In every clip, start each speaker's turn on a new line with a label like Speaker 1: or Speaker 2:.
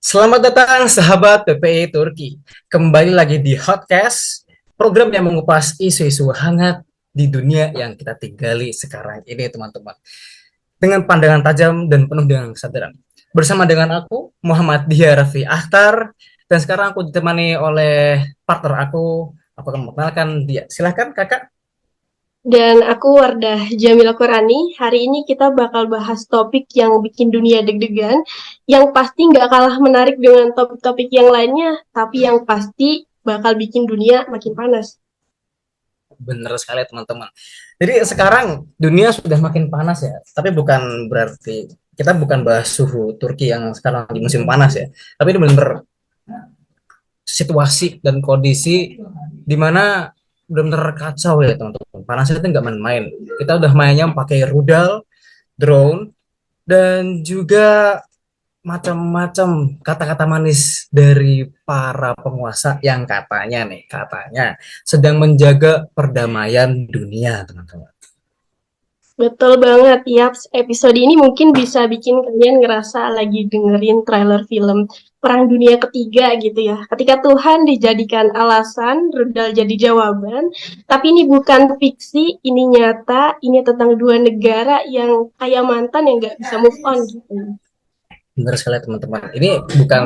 Speaker 1: Selamat datang sahabat PPI Turki. Kembali lagi di Hotcast, program yang mengupas isu-isu hangat di dunia yang kita tinggali sekarang ini, teman-teman. Dengan pandangan tajam dan penuh dengan kesadaran. Bersama dengan aku, Muhammad Dia Raffi Akhtar, dan sekarang aku ditemani oleh partner aku. Aku akan memperkenalkan dia. Silahkan, kakak.
Speaker 2: Dan aku Wardah Jamila Qurani. Hari ini kita bakal bahas topik yang bikin dunia deg-degan, yang pasti nggak kalah menarik dengan topik-topik yang lainnya, tapi yang pasti bakal bikin dunia makin panas.
Speaker 1: Benar sekali, teman-teman. Jadi sekarang dunia sudah makin panas ya, tapi bukan berarti kita bukan bahas suhu Turki yang sekarang di musim panas ya, tapi ini benar situasi dan kondisi di mana benar-benar kacau ya, teman-teman. Panasnya itu nggak main-main. Kita udah mainnya pakai rudal, drone, dan juga macam-macam kata-kata manis dari para penguasa yang katanya sedang menjaga perdamaian dunia, teman-teman.
Speaker 2: Betul banget, ya. Episode ini mungkin bisa bikin kalian ngerasa lagi dengerin trailer film Perang Dunia Ketiga gitu ya. Ketika Tuhan dijadikan alasan, rudal jadi jawaban. Tapi ini bukan fiksi, ini nyata, ini tentang dua negara yang kayak mantan yang nggak bisa move on gitu.
Speaker 1: Benar sekali, teman-teman. Ini bukan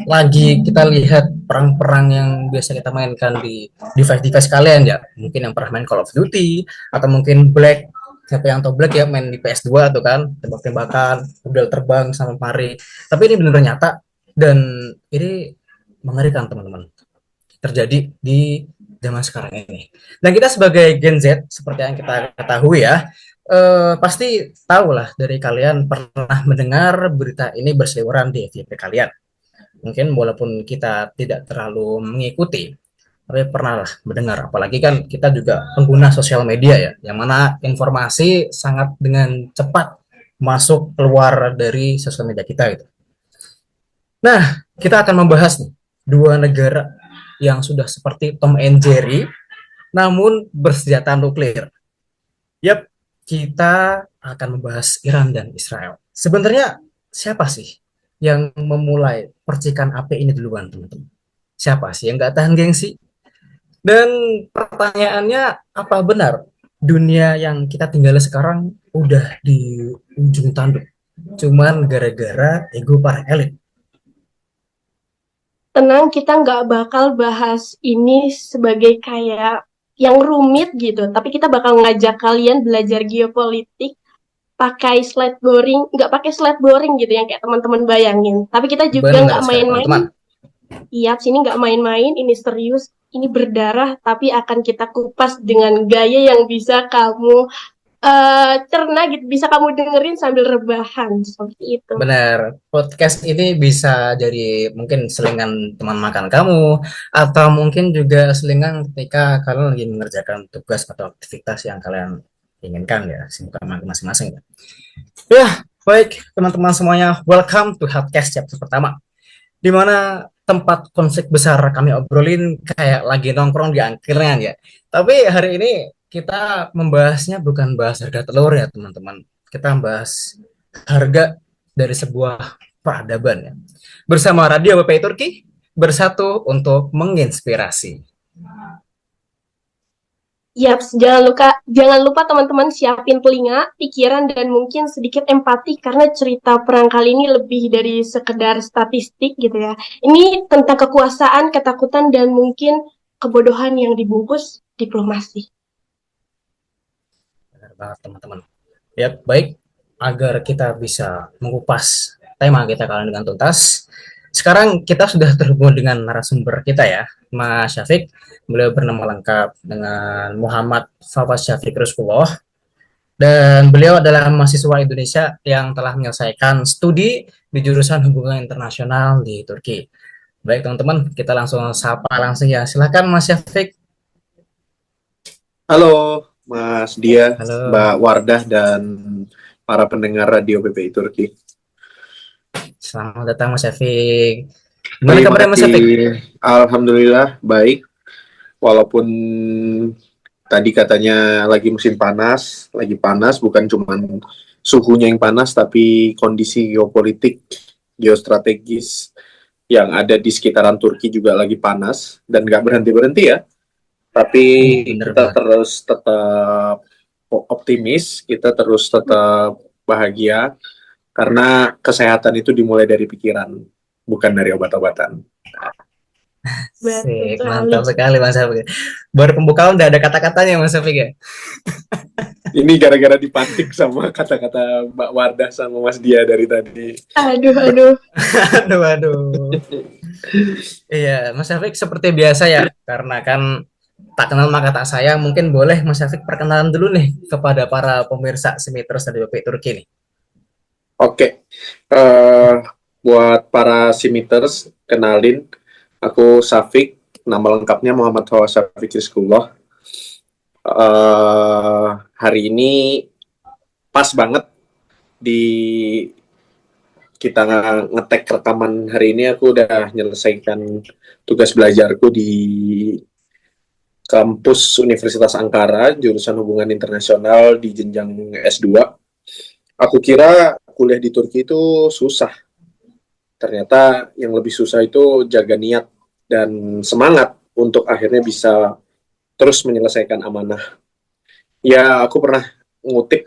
Speaker 1: lagi kita lihat perang-perang yang biasa kita mainkan di device-device kalian ya. Mungkin yang pernah main Call of Duty atau mungkin Black. Siapa yang tahu Black ya, main di PS2 tuh kan, tembak-tembakan, rudal terbang sama pari. Tapi ini benar nyata dan ini mengerikan, teman-teman. Terjadi di zaman sekarang ini. Dan kita sebagai Gen Z, seperti yang kita ketahui ya, pasti tahu lah dari kalian pernah mendengar berita ini berseliweran di FYP kalian. Mungkin walaupun kita tidak terlalu mengikuti, tapi pernah lah mendengar. Apalagi kan kita juga pengguna sosial media ya, yang mana informasi sangat dengan cepat masuk keluar dari sosial media kita itu. Nah, kita akan membahas nih dua negara yang sudah seperti Tom and Jerry, namun bersenjata nuklir. Yap, kita akan membahas Iran dan Israel. Sebenarnya siapa sih yang memulai percikan api ini duluan, teman-teman? Siapa sih yang nggak tahan gengsi? Dan pertanyaannya, apa benar dunia yang kita tinggali sekarang udah di ujung tanduk? Cuman gara-gara ego para elit.
Speaker 2: Tenang, kita nggak bakal bahas ini sebagai kayak yang rumit gitu, tapi kita bakal ngajak kalian belajar geopolitik pakai slide boring, nggak pakai slide boring gitu yang kayak teman-teman bayangin. Tapi kita juga
Speaker 1: Benar
Speaker 2: nggak
Speaker 1: sekali,
Speaker 2: main-main.
Speaker 1: teman-teman.
Speaker 2: Iya, sini nggak main-main, ini serius, ini berdarah, tapi akan kita kupas dengan gaya yang bisa kamu cerna gitu, bisa kamu dengerin sambil rebahan seperti itu.
Speaker 1: Benar, podcast ini bisa jadi mungkin selingan teman makan kamu, atau mungkin juga selingan ketika kalian lagi mengerjakan tugas atau aktivitas yang kalian inginkan ya, sibukan masing-masing. Ya, baik teman-teman semuanya, welcome to Hotcast chapter pertama, di mana tempat konsep besar kami obrolin kayak lagi nongkrong di angkringan ya. Tapi hari ini kita membahasnya bukan bahas harga telur ya, teman-teman. Kita membahas harga dari sebuah peradaban ya. Bersama Radio BPI Turki, bersatu untuk menginspirasi.
Speaker 2: Yap, jangan lupa teman-teman siapin telinga, pikiran, dan mungkin sedikit empati karena cerita perang kali ini lebih dari sekedar statistik gitu ya. Ini tentang kekuasaan, ketakutan, dan mungkin kebodohan yang dibungkus diplomasi.
Speaker 1: Benar banget, teman-teman. Ya, baik, agar kita bisa mengupas tema kita kali dengan tuntas. Sekarang kita sudah terhubung dengan narasumber kita ya, Mas Syafiq. Beliau bernama lengkap dengan Muhammad Fawaz Syafiq Ruskullah. Dan beliau adalah mahasiswa Indonesia yang telah menyelesaikan studi di jurusan hubungan internasional di Turki. Baik teman-teman, kita langsung sapa langsung ya. Silakan Mas Syafiq.
Speaker 3: Halo, Mas Dia,
Speaker 1: Halo,
Speaker 3: Mbak Wardah, dan para pendengar radio BPI Turki.
Speaker 1: selamat datang Mas Syafiq. Gimana
Speaker 3: Terima
Speaker 1: kabarnya Mas
Speaker 3: kasih.
Speaker 1: Syafiq?
Speaker 3: Alhamdulillah baik. Walaupun tadi katanya lagi musim panas, lagi panas bukan cuma suhunya yang panas, tapi kondisi geopolitik, geostrategis yang ada di sekitaran Turki juga lagi panas dan nggak berhenti-berhenti ya. Tapi
Speaker 1: Bener
Speaker 3: kita
Speaker 1: banget.
Speaker 3: terus tetap optimis, kita terus tetap bahagia karena kesehatan itu dimulai dari pikiran, bukan dari obat-obatan.
Speaker 2: Betul
Speaker 1: Sik,
Speaker 2: sekali.
Speaker 1: mantap sekali Mas Afik. Baru pembukaan udah ada kata-katanya Mas Afik ya.
Speaker 3: Ini gara-gara dipantik sama kata-kata Mbak Wardah sama Mas Dia dari tadi.
Speaker 2: Aduh, aduh.
Speaker 1: Aduh, aduh. Iya, Mas Afik seperti biasa ya, karena kan tak kenal maka tak sayang. Mungkin boleh Mas Afik perkenalan dulu nih kepada para pemirsa Simiters dari BP Turki nih.
Speaker 3: Oke, eh, buat para simiters, kenalin, aku Safik, nama lengkapnya Muhammad Hawa Syafiq Rizkullah. Hari ini pas banget di kita ngetek rekaman hari ini aku udah menyelesaikan tugas belajarku di kampus Universitas Ankara, jurusan hubungan internasional di jenjang S2. Aku kira kuliah di Turki itu susah. Ternyata yang lebih susah itu jaga niat dan semangat untuk akhirnya bisa terus menyelesaikan amanah. Ya, aku pernah ngutip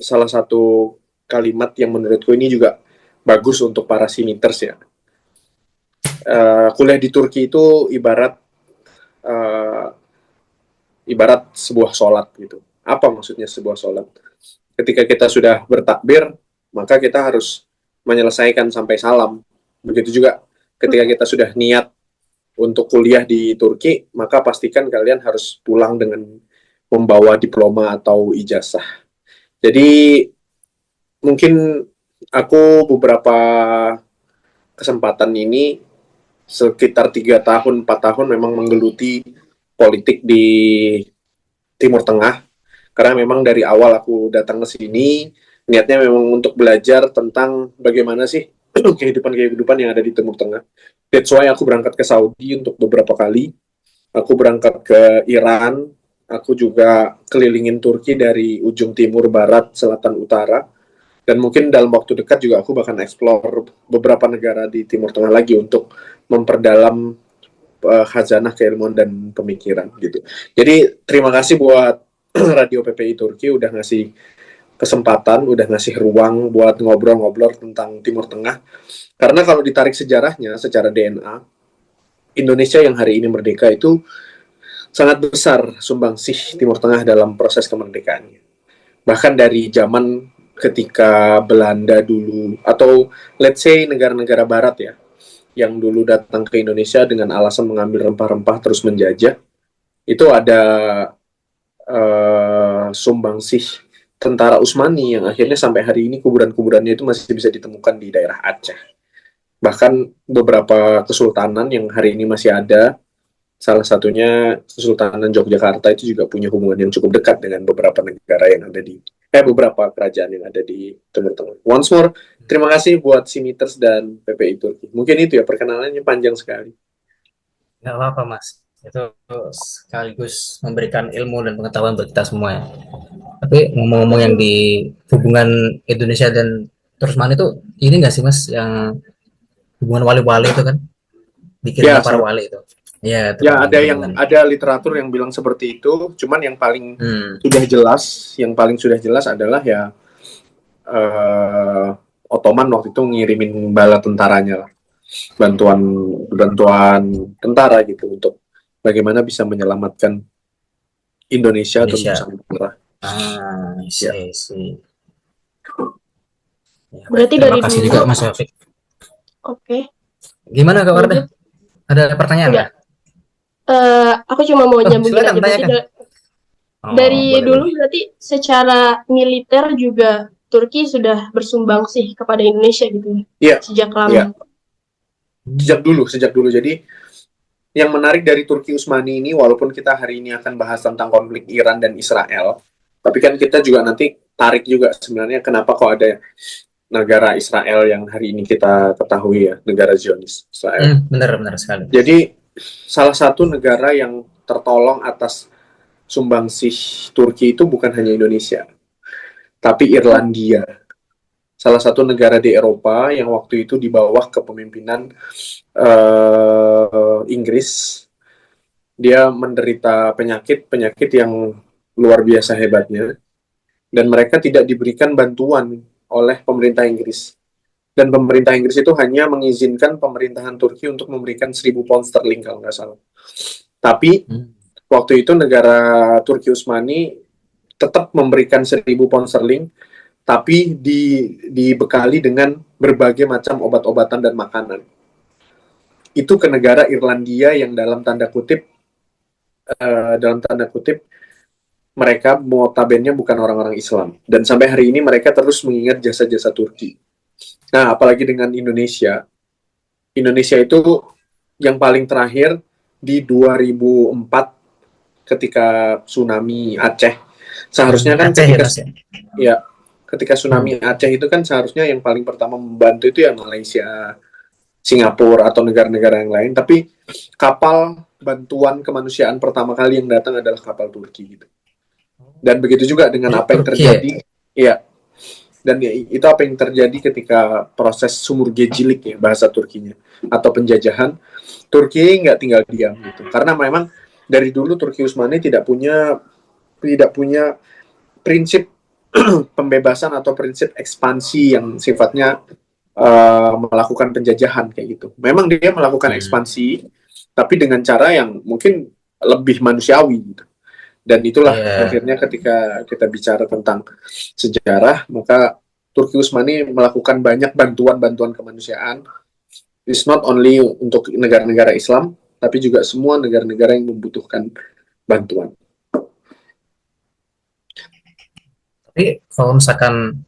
Speaker 3: salah satu kalimat yang menurutku ini juga bagus untuk para simiters ya. Kuliah di Turki itu uh, ibarat sebuah sholat gitu. Apa maksudnya sebuah sholat? Ketika kita sudah bertakbir, maka kita harus menyelesaikan sampai salam. Begitu juga ketika kita sudah niat untuk kuliah di Turki, maka pastikan kalian harus pulang dengan membawa diploma atau ijazah. Jadi mungkin aku beberapa kesempatan ini sekitar 3 tahun, 4 tahun memang menggeluti politik di Timur Tengah. Karena memang dari awal aku datang ke sini, niatnya memang untuk belajar tentang bagaimana sih kehidupan-kehidupan yang ada di Timur Tengah. That's why aku berangkat ke Saudi untuk beberapa kali. Aku berangkat ke Iran. Aku juga kelilingin Turki dari ujung timur, barat, selatan, utara. Dan mungkin dalam waktu dekat juga aku bahkan explore beberapa negara di Timur Tengah lagi untuk memperdalam khazanah keilmuan dan pemikiran gitu. Jadi terima kasih buat Radio PPI Turki udah ngasih kesempatan, udah ngasih ruang buat ngobrol-ngobrol tentang Timur Tengah. Karena kalau ditarik sejarahnya secara DNA, Indonesia yang hari ini merdeka itu sangat besar sumbangsih Timur Tengah dalam proses kemerdekaannya. Bahkan dari zaman ketika Belanda dulu, atau let's say negara-negara barat ya, yang dulu datang ke Indonesia dengan alasan mengambil rempah-rempah terus menjajah, itu ada sumbangsih tentara Utsmani yang akhirnya sampai hari ini kuburan-kuburannya itu masih bisa ditemukan di daerah Aceh. Bahkan beberapa kesultanan yang hari ini masih ada, salah satunya Kesultanan Yogyakarta itu juga punya hubungan yang cukup dekat dengan beberapa negara yang ada di beberapa kerajaan yang ada di Timur Tengah. Once more, terima kasih buat Simiters dan PPI Turki. Mungkin itu ya, perkenalannya panjang sekali.
Speaker 1: Nggak apa-apa Mas. Itu sekaligus memberikan ilmu dan pengetahuan buat kita semua ya. Tapi ngomong-ngomong yang di hubungan Indonesia dan Turkmen itu, ini nggak sih Mas yang hubungan wali-wali itu kan?
Speaker 3: Ya,
Speaker 1: Dikirimnya para wali itu. Iya, itu
Speaker 3: ya
Speaker 1: kan
Speaker 3: ada
Speaker 1: hubungan.
Speaker 3: literatur yang bilang seperti itu. Cuman
Speaker 1: Hmm.
Speaker 3: yang paling sudah jelas adalah ya Ottoman waktu itu ngirimin bala tentaranya lah, bantuan bantuan tentara gitu untuk bagaimana bisa menyelamatkan Indonesia atau
Speaker 1: Indonesia.
Speaker 3: Nusantara. Ya,
Speaker 1: Sih. Ya,
Speaker 2: Berarti
Speaker 1: terima
Speaker 2: dari
Speaker 1: kasih
Speaker 2: dulu,
Speaker 1: juga Mas Taufik.
Speaker 2: oke.
Speaker 1: Gimana Kak Wardah?
Speaker 2: Lanjut.
Speaker 1: Ada pertanyaan
Speaker 2: Enggak.
Speaker 1: nggak?
Speaker 2: Aku cuma mau
Speaker 1: Oh,
Speaker 2: nyambungin
Speaker 1: silakan
Speaker 2: aja. Berarti
Speaker 1: tanyakan. Oh,
Speaker 2: dari
Speaker 1: boleh
Speaker 2: dulu
Speaker 1: boleh.
Speaker 2: berarti secara militer juga Turki sudah bersumbang sih kepada Indonesia gitu ya.
Speaker 3: iya,
Speaker 2: Sejak
Speaker 3: iya.
Speaker 2: lama.
Speaker 3: Sejak dulu. Jadi yang menarik dari Turki Utsmani ini, walaupun kita hari ini akan bahas tentang konflik Iran dan Israel, tapi kan kita juga nanti tarik juga sebenarnya kenapa kok ada negara Israel yang hari ini kita ketahui ya, negara Zionis Israel.
Speaker 1: Benar sekali.
Speaker 3: Jadi salah satu negara yang tertolong atas sumbangsih Turki itu bukan hanya Indonesia, tapi Irlandia. salah satu negara di Eropa yang waktu itu di bawah kepemimpinan Inggris. Dia menderita penyakit yang luar biasa hebatnya, dan mereka tidak diberikan bantuan oleh pemerintah Inggris. Dan pemerintah Inggris itu hanya mengizinkan pemerintahan Turki untuk memberikan 1.000 pound sterling kalau nggak salah. Tapi waktu itu negara Turki Utsmani tetap memberikan 1.000 pound sterling, tapi dibekali dengan berbagai macam obat-obatan dan makanan. Itu ke negara Irlandia yang dalam tanda kutip mereka notabene bukan orang-orang Islam, dan sampai hari ini mereka terus mengingat jasa-jasa Turki. Nah, apalagi dengan Indonesia itu yang paling terakhir di 2004 ketika tsunami Aceh. Seharusnya kan
Speaker 1: Aceh
Speaker 3: ketika tsunami Aceh itu kan seharusnya yang paling pertama membantu itu ya Malaysia, Singapura atau negara-negara yang lain, tapi kapal bantuan kemanusiaan pertama kali yang datang adalah kapal Turki gitu. Dan begitu juga dengan apa yang terjadi, ya. Dan itu apa yang terjadi ketika proses sumur Gecelik ya bahasa Turkinya, atau penjajahan. Turki nggak tinggal diam gitu, karena memang dari dulu Turki Utsmani tidak punya prinsip pembebasan atau prinsip ekspansi yang sifatnya melakukan penjajahan kayak gitu. Memang dia melakukan ekspansi, tapi dengan cara yang mungkin lebih manusiawi gitu. Dan itulah akhirnya ketika kita bicara tentang sejarah, maka Turki Utsmani melakukan banyak bantuan-bantuan kemanusiaan. It's not only untuk negara-negara Islam, tapi juga semua negara-negara yang membutuhkan bantuan.
Speaker 1: Tapi kalau misalkan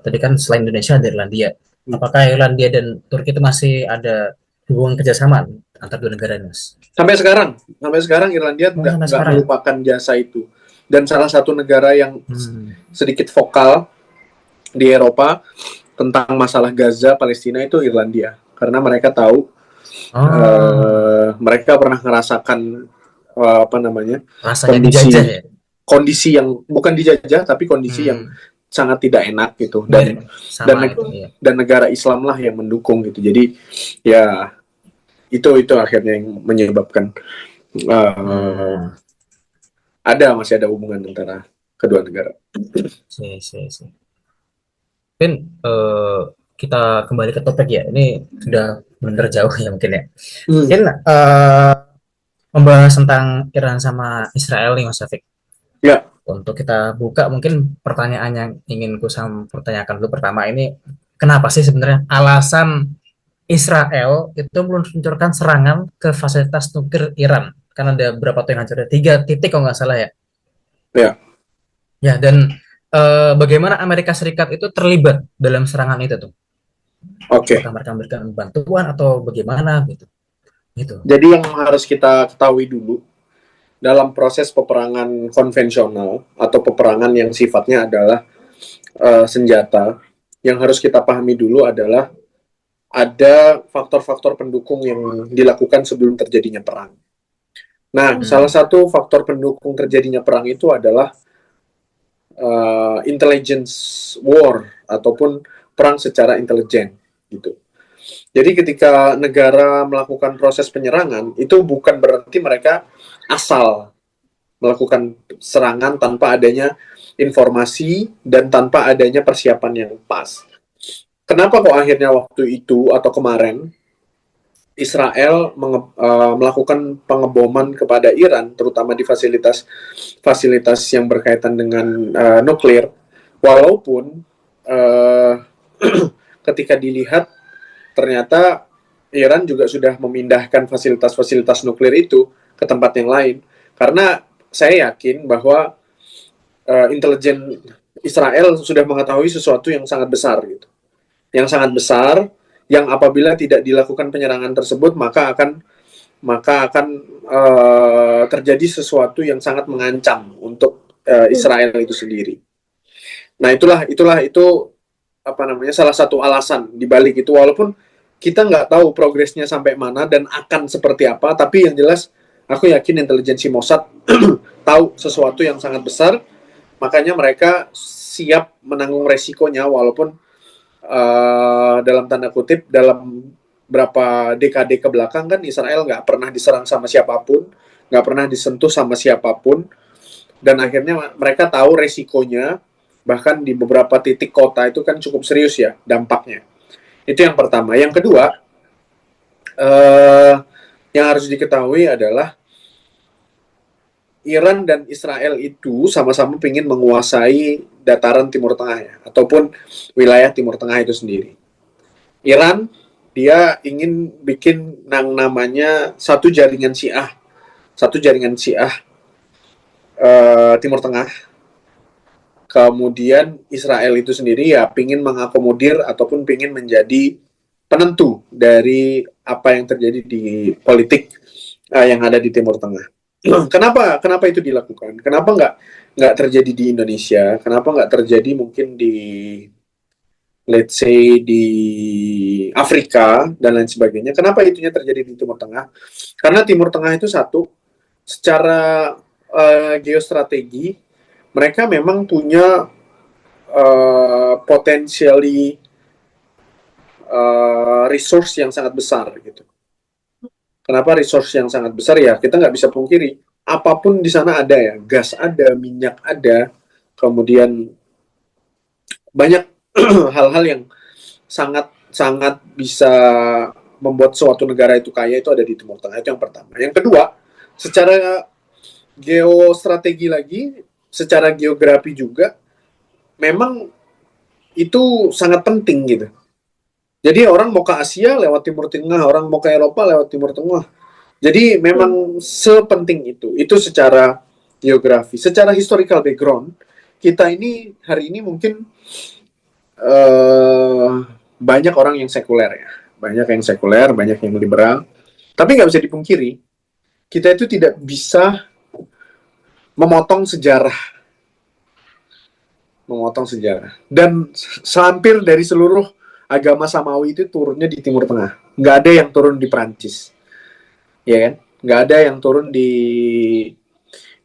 Speaker 1: tadi kan selain Indonesia ada Irlandia, apakah Irlandia dan Turki itu masih ada hubungan kerjasama antar dua negara ini, Mas?
Speaker 3: Sampai sekarang Irlandia nggak melupakan jasa itu. Dan salah satu negara yang sedikit vokal di Eropa tentang masalah Gaza, Palestina itu Irlandia. Karena mereka tahu, mereka pernah merasakan kondisi yang bukan dijajah, tapi kondisi yang sangat tidak enak gitu. Dan negara Islam lah yang mendukung gitu. Jadi ya itu akhirnya yang menyebabkan masih ada hubungan antara kedua negara.
Speaker 1: Mungkin kita kembali ke topik ya. Ini sudah benar jauh ya mungkin ya. Mungkin membahas tentang Iran sama Israel nih Mas Syafiq.
Speaker 3: Ya.
Speaker 1: Untuk kita buka mungkin pertanyaan yang ingin ku pertanyakan dulu pertama ini, kenapa sih sebenarnya alasan Israel itu meluncurkan serangan ke fasilitas nuklir Iran? Karena ada berapa tuh yang hancur? 3 titik kalau nggak salah ya.
Speaker 3: Ya.
Speaker 1: Ya, dan bagaimana Amerika Serikat itu terlibat dalam serangan itu tuh?
Speaker 3: Oke.
Speaker 1: Apakah mereka memberikan bantuan atau bagaimana gitu?
Speaker 3: Jadi yang harus kita ketahui dulu dalam proses peperangan konvensional atau peperangan yang sifatnya adalah senjata, yang harus kita pahami dulu adalah ada faktor-faktor pendukung yang dilakukan sebelum terjadinya perang. Nah, salah satu faktor pendukung terjadinya perang itu adalah intelligence war ataupun perang secara intelijen gitu. Jadi ketika negara melakukan proses penyerangan, itu bukan berarti mereka asal melakukan serangan tanpa adanya informasi dan tanpa adanya persiapan yang pas. Kenapa kok akhirnya waktu itu atau kemarin Israel melakukan pengeboman kepada Iran, terutama di fasilitas yang berkaitan dengan nuklir, walaupun ketika dilihat ternyata Iran juga sudah memindahkan fasilitas-fasilitas nuklir itu ke tempat yang lain, karena saya yakin bahwa intelijen Israel sudah mengetahui sesuatu yang sangat besar gitu. Yang sangat besar, yang apabila tidak dilakukan penyerangan tersebut maka akan terjadi sesuatu yang sangat mengancam untuk Israel itu sendiri. Nah, itu salah satu alasan dibalik itu, walaupun kita nggak tahu progresnya sampai mana dan akan seperti apa, tapi yang jelas aku yakin intelijensi Mossad tahu sesuatu yang sangat besar makanya mereka siap menanggung resikonya walaupun dalam tanda kutip dalam berapa dekade ke belakang kan Israel nggak pernah diserang sama siapapun, nggak pernah disentuh sama siapapun, dan akhirnya mereka tahu resikonya, bahkan di beberapa titik kota itu kan cukup serius ya dampaknya. Itu yang pertama. Yang kedua, yang harus diketahui adalah Iran dan Israel itu sama-sama ingin menguasai dataran Timur Tengah ya, ataupun wilayah Timur Tengah itu sendiri. Iran, dia ingin bikin namanya satu jaringan Syiah Timur Tengah. Kemudian Israel itu sendiri ya ingin mengakomodir ataupun ingin menjadi penentu dari apa yang terjadi di politik yang ada di Timur Tengah. Kenapa itu dilakukan? Kenapa nggak terjadi di Indonesia? Kenapa nggak terjadi mungkin di, let's say, di Afrika dan lain sebagainya? Kenapa itunya terjadi di Timur Tengah? Karena Timur Tengah itu satu, secara geostrategi mereka memang punya potensially resource yang sangat besar gitu. Kenapa resource yang sangat besar ya? Kita nggak bisa pungkiri, apapun di sana ada ya, gas ada, minyak ada, kemudian banyak hal-hal yang sangat bisa membuat suatu negara itu kaya itu ada di Timur Tengah. Itu yang pertama. Yang kedua, secara geostrategi lagi, secara geografi juga, memang itu sangat penting gitu. Jadi orang mau ke Asia lewat Timur Tengah, orang mau ke Eropa lewat Timur Tengah. Jadi memang sepenting itu. Itu secara geografi. Secara historical background, kita ini hari ini mungkin banyak orang yang sekuler ya. Banyak yang sekuler, banyak yang liberal. Tapi nggak bisa dipungkiri, kita itu tidak bisa memotong sejarah. Dan hampir dari seluruh agama Samawi itu turunnya di Timur Tengah. Nggak ada yang turun di Perancis. Ya kan? Nggak ada yang turun di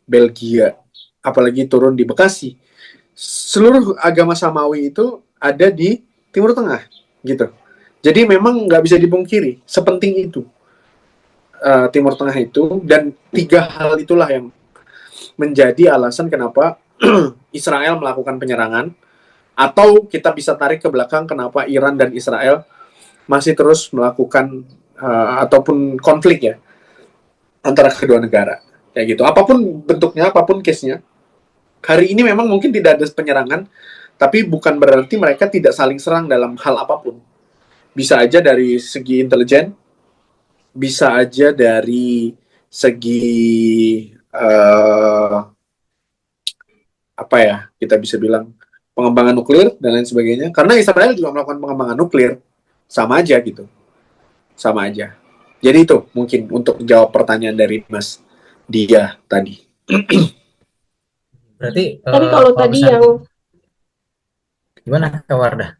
Speaker 3: Belgia. Apalagi turun di Bekasi. Seluruh agama Samawi itu ada di Timur Tengah. Gitu. Jadi memang nggak bisa dipungkiri. Sepenting itu. Timur Tengah itu. Dan 3 hal itulah yang menjadi alasan kenapa Israel melakukan penyerangan. Atau kita bisa tarik ke belakang kenapa Iran dan Israel masih terus melakukan ataupun konflik ya antara kedua negara. Kayak gitu. Apapun bentuknya, apapun case-nya. Hari ini memang mungkin tidak ada penyerangan, tapi bukan berarti mereka tidak saling serang dalam hal apapun. Bisa aja dari segi intelijen, bisa aja dari segi apa ya, kita bisa bilang pengembangan nuklir dan lain sebagainya. Karena Israel juga melakukan pengembangan nuklir, sama aja gitu, sama aja. Jadi itu mungkin untuk jawab pertanyaan dari Mas Dia tadi.
Speaker 1: Berarti
Speaker 2: Tapi kalau tadi
Speaker 1: misalnya,
Speaker 2: yang
Speaker 1: gimana Kak Wardah?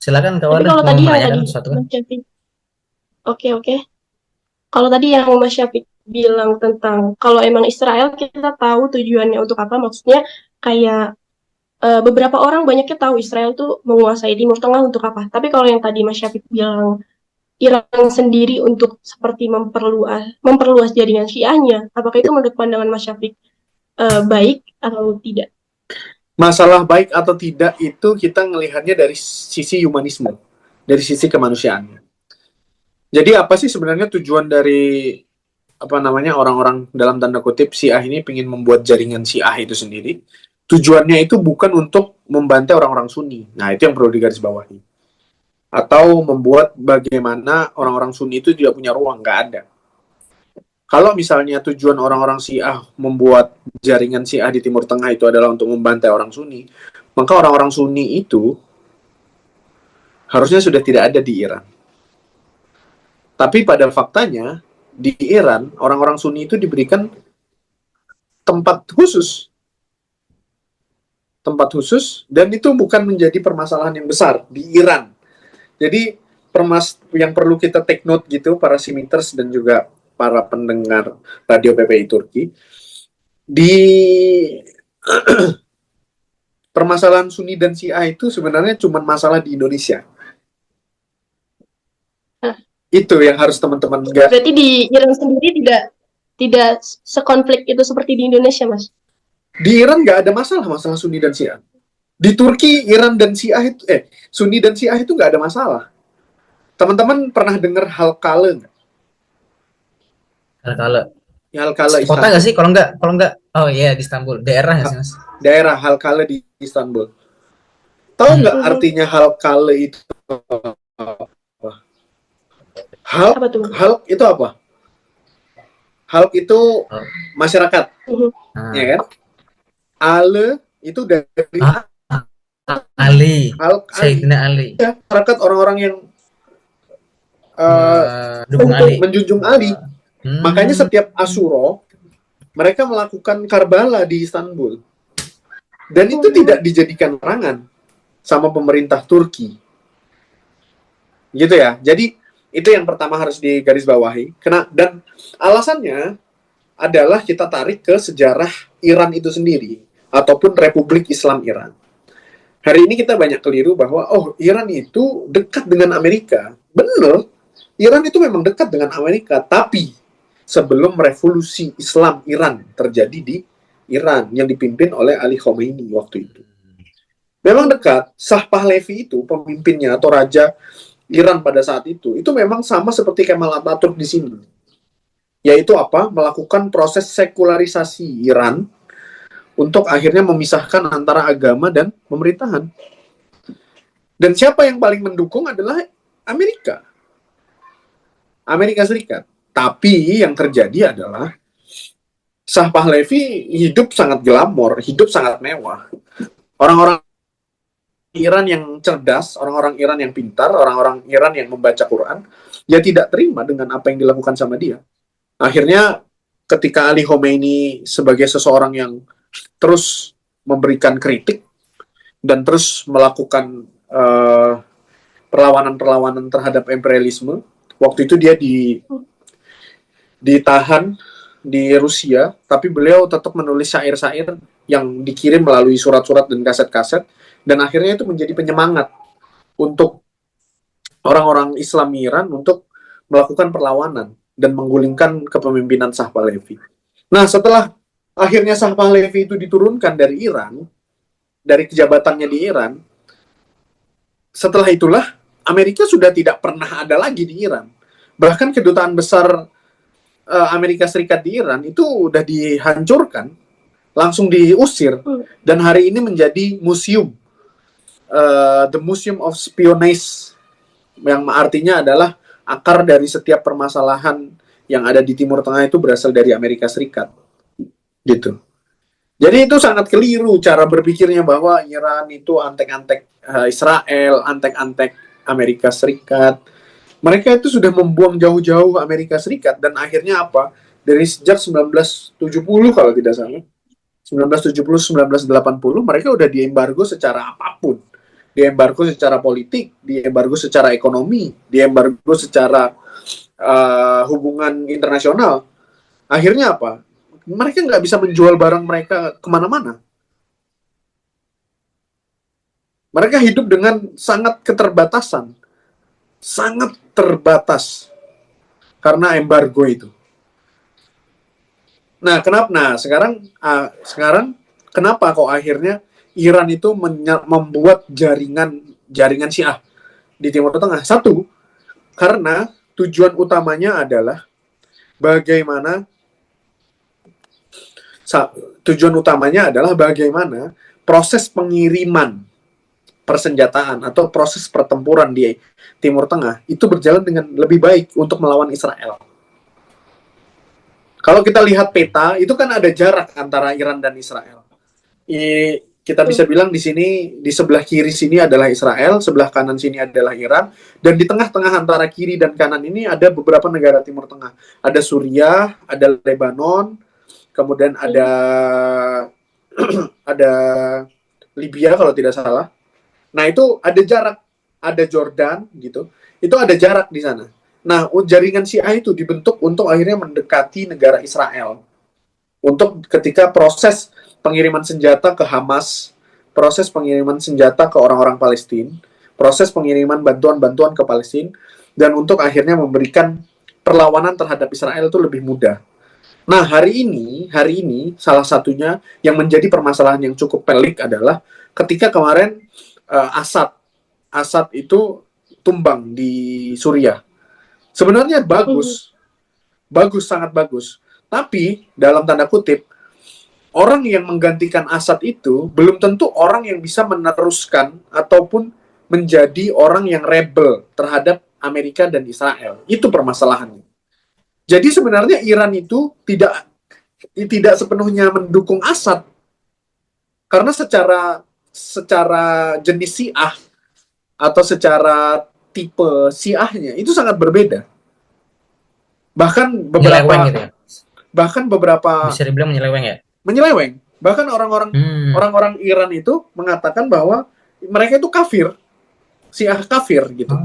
Speaker 1: Silakan Kak
Speaker 2: tapi
Speaker 1: Wardah
Speaker 2: kalau
Speaker 1: mau
Speaker 2: tadi yang
Speaker 1: menanyakan
Speaker 2: tadi
Speaker 1: sesuatu kan?
Speaker 2: Mas Syafiq, oke. Kalau tadi yang Mas Syafiq bilang tentang kalau emang Israel kita tahu tujuannya untuk apa, maksudnya kayak beberapa orang banyaknya tahu Israel tuh menguasai Timur Tengah untuk apa. Tapi kalau yang tadi Mas Syafiq bilang Iran sendiri untuk seperti memperluas jaringan Syiahnya, apakah itu menurut pandangan Mas Syafiq baik atau tidak?
Speaker 3: Masalah baik atau tidak itu kita melihatnya dari sisi humanisme, dari sisi kemanusiaannya. Jadi apa sih sebenarnya tujuan dari apa namanya orang-orang dalam tanda kutip Syiah ini ingin membuat jaringan Syiah itu sendiri? Tujuannya itu bukan untuk membantai orang-orang Sunni. Nah, itu yang perlu digarisbawahi. Atau membuat bagaimana orang-orang Sunni itu tidak punya ruang, nggak ada. Kalau misalnya tujuan orang-orang Syiah membuat jaringan Syiah di Timur Tengah itu adalah untuk membantai orang Sunni, maka orang-orang Sunni itu harusnya sudah tidak ada di Iran. Tapi pada faktanya, di Iran, orang-orang Sunni itu diberikan tempat khusus. Dan itu bukan menjadi permasalahan yang besar di Iran. Jadi, yang perlu kita take note gitu, para simiters dan juga para pendengar radio PPI Turki, Di permasalahan Sunni dan Syiah itu sebenarnya cuma masalah di Indonesia.
Speaker 2: Hah.
Speaker 3: Itu yang harus teman-teman nggak.
Speaker 2: Berarti di Iran sendiri tidak sekonflik itu seperti di Indonesia, Mas.
Speaker 3: Di Iran nggak ada masalah Sunni dan Syiah. Di Turki, Iran dan Syiah itu, Sunni dan Syiah itu nggak ada masalah. Teman-teman pernah dengar Halkale nggak?
Speaker 1: Kalau
Speaker 3: Halkale
Speaker 1: kota
Speaker 3: Istanbul.
Speaker 1: nggak sih? Kalau nggak, oh iya di Istanbul. Daerah nggak sih, Mas?
Speaker 3: Daerah Halkale di Istanbul. Tahu nggak artinya Halkale itu?
Speaker 2: Apa tuh?
Speaker 3: Halk itu apa? Halk itu masyarakat, ya kan? Ale itu dari
Speaker 1: Ali,
Speaker 3: Halk
Speaker 1: Sayyidina Ali,
Speaker 3: masyarakat orang-orang yang
Speaker 1: dukung Ali.
Speaker 3: menjunjung Ali. Makanya setiap Asyura mereka melakukan Karbala di Istanbul. Dan itu tidak dijadikan perangan sama pemerintah Turki. Gitu ya. Jadi itu yang pertama harus digarisbawahi. Dan alasannya adalah kita tarik ke sejarah Iran itu sendiri ataupun Republik Islam Iran. Hari ini kita banyak keliru bahwa Iran itu dekat dengan Amerika. Benar, Iran itu memang dekat dengan Amerika, tapi sebelum revolusi Islam Iran terjadi di Iran yang dipimpin oleh Ali Khomeini waktu itu. Memang dekat. Shah Pahlavi itu pemimpinnya atau raja Iran pada saat itu memang sama seperti Kemal Atatürk di sini. Yaitu apa? Melakukan proses sekularisasi Iran untuk akhirnya memisahkan antara agama dan pemerintahan. Dan siapa yang paling mendukung adalah Amerika. Amerika Serikat. Tapi yang terjadi adalah Shah Pahlavi hidup sangat glamor, hidup sangat mewah. Orang-orang Iran yang cerdas, orang-orang Iran yang pintar, orang-orang Iran yang membaca Quran, ya tidak terima dengan apa yang dilakukan sama dia. Akhirnya ketika Ali Khomeini sebagai seseorang yang terus memberikan kritik dan terus melakukan perlawanan-perlawanan terhadap imperialisme, waktu itu dia ditahan di Rusia, tapi beliau tetap menulis syair-syair yang dikirim melalui surat-surat dan kaset-kaset, dan akhirnya itu menjadi penyemangat untuk orang-orang Islam Iran untuk melakukan perlawanan dan menggulingkan kepemimpinan Shah Pahlavi. Nah, setelah akhirnya Shah Pahlavi itu diturunkan dari Iran, dari kejabatannya di Iran, setelah itulah Amerika sudah tidak pernah ada lagi di Iran. Bahkan kedutaan besar Amerika Serikat di Iran itu udah dihancurkan, langsung diusir, dan hari ini menjadi museum, the Museum of Espionage, yang artinya adalah akar dari setiap permasalahan yang ada di Timur Tengah itu berasal dari Amerika Serikat, gitu. Jadi itu sangat keliru cara berpikirnya bahwa Iran itu antek-antek Israel, antek-antek Amerika Serikat. Mereka itu sudah membuang jauh-jauh Amerika Serikat, dan akhirnya apa? Dari sejak 1970 kalau tidak salah, 1970-1980 mereka udah diembargo secara apapun. Diembargo secara politik, diembargo secara ekonomi, diembargo secara hubungan internasional. Akhirnya apa? Mereka nggak bisa menjual barang mereka kemana-mana. Mereka hidup dengan sangat keterbatasan. Sangat terbatas karena embargo itu. Nah, kenapa? Nah, sekarang kenapa kok akhirnya Iran itu membuat jaringan Syiah di Timur Tengah? Satu, karena tujuan utamanya adalah bagaimana proses pengiriman persenjataan atau proses pertempuran di Timur Tengah itu berjalan dengan lebih baik untuk melawan Israel. Kalau kita lihat peta, itu kan ada jarak antara Iran dan Israel. Kita bisa bilang di sini, di sebelah kiri sini adalah Israel, sebelah kanan sini adalah Iran, dan di tengah-tengah antara kiri dan kanan ini ada beberapa negara Timur Tengah. Ada Suriah, ada Lebanon, kemudian ada ada Libya kalau tidak salah. Nah, itu ada jarak, ada Jordan gitu. Itu ada jarak di sana. Nah, jaringan Syiah itu dibentuk untuk akhirnya mendekati negara Israel. untuk ketika proses pengiriman senjata ke Hamas, proses pengiriman senjata ke orang-orang Palestina, proses pengiriman bantuan-bantuan ke Palestina, dan untuk akhirnya memberikan perlawanan terhadap Israel itu lebih mudah. Nah, hari ini salah satunya yang menjadi permasalahan yang cukup pelik adalah ketika kemarin Assad itu tumbang di Suriah. Sebenarnya bagus, sangat bagus. Tapi dalam tanda kutip, orang yang menggantikan Assad itu belum tentu orang yang bisa meneruskan ataupun menjadi orang yang rebel terhadap Amerika dan Israel. Itu permasalahannya. Jadi sebenarnya Iran itu tidak sepenuhnya mendukung Assad, karena secara jenis Syiah atau secara tipe Syiahnya itu sangat berbeda. Bahkan
Speaker 1: Menyeleweng gitu ya.
Speaker 3: beberapa
Speaker 1: Bisa dibilang menyeleweng ya.
Speaker 3: menyeleweng. Bahkan orang-orang Iran itu mengatakan bahwa mereka itu kafir, Syiah kafir gitu.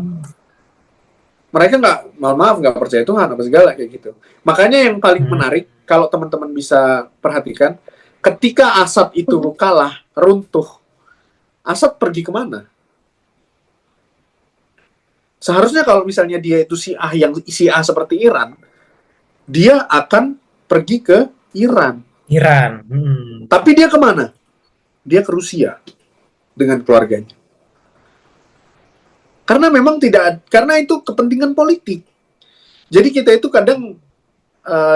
Speaker 3: Mereka nggak percaya Tuhan apa segala kayak gitu. Makanya yang paling menarik kalau teman-teman bisa perhatikan, ketika Assad itu kalah, runtuh, Assad pergi kemana? Seharusnya kalau misalnya dia itu Syiah seperti Iran, dia akan pergi ke Iran. Tapi dia kemana? Dia ke Rusia dengan keluarganya. Karena memang karena itu kepentingan politik. Jadi kita itu kadang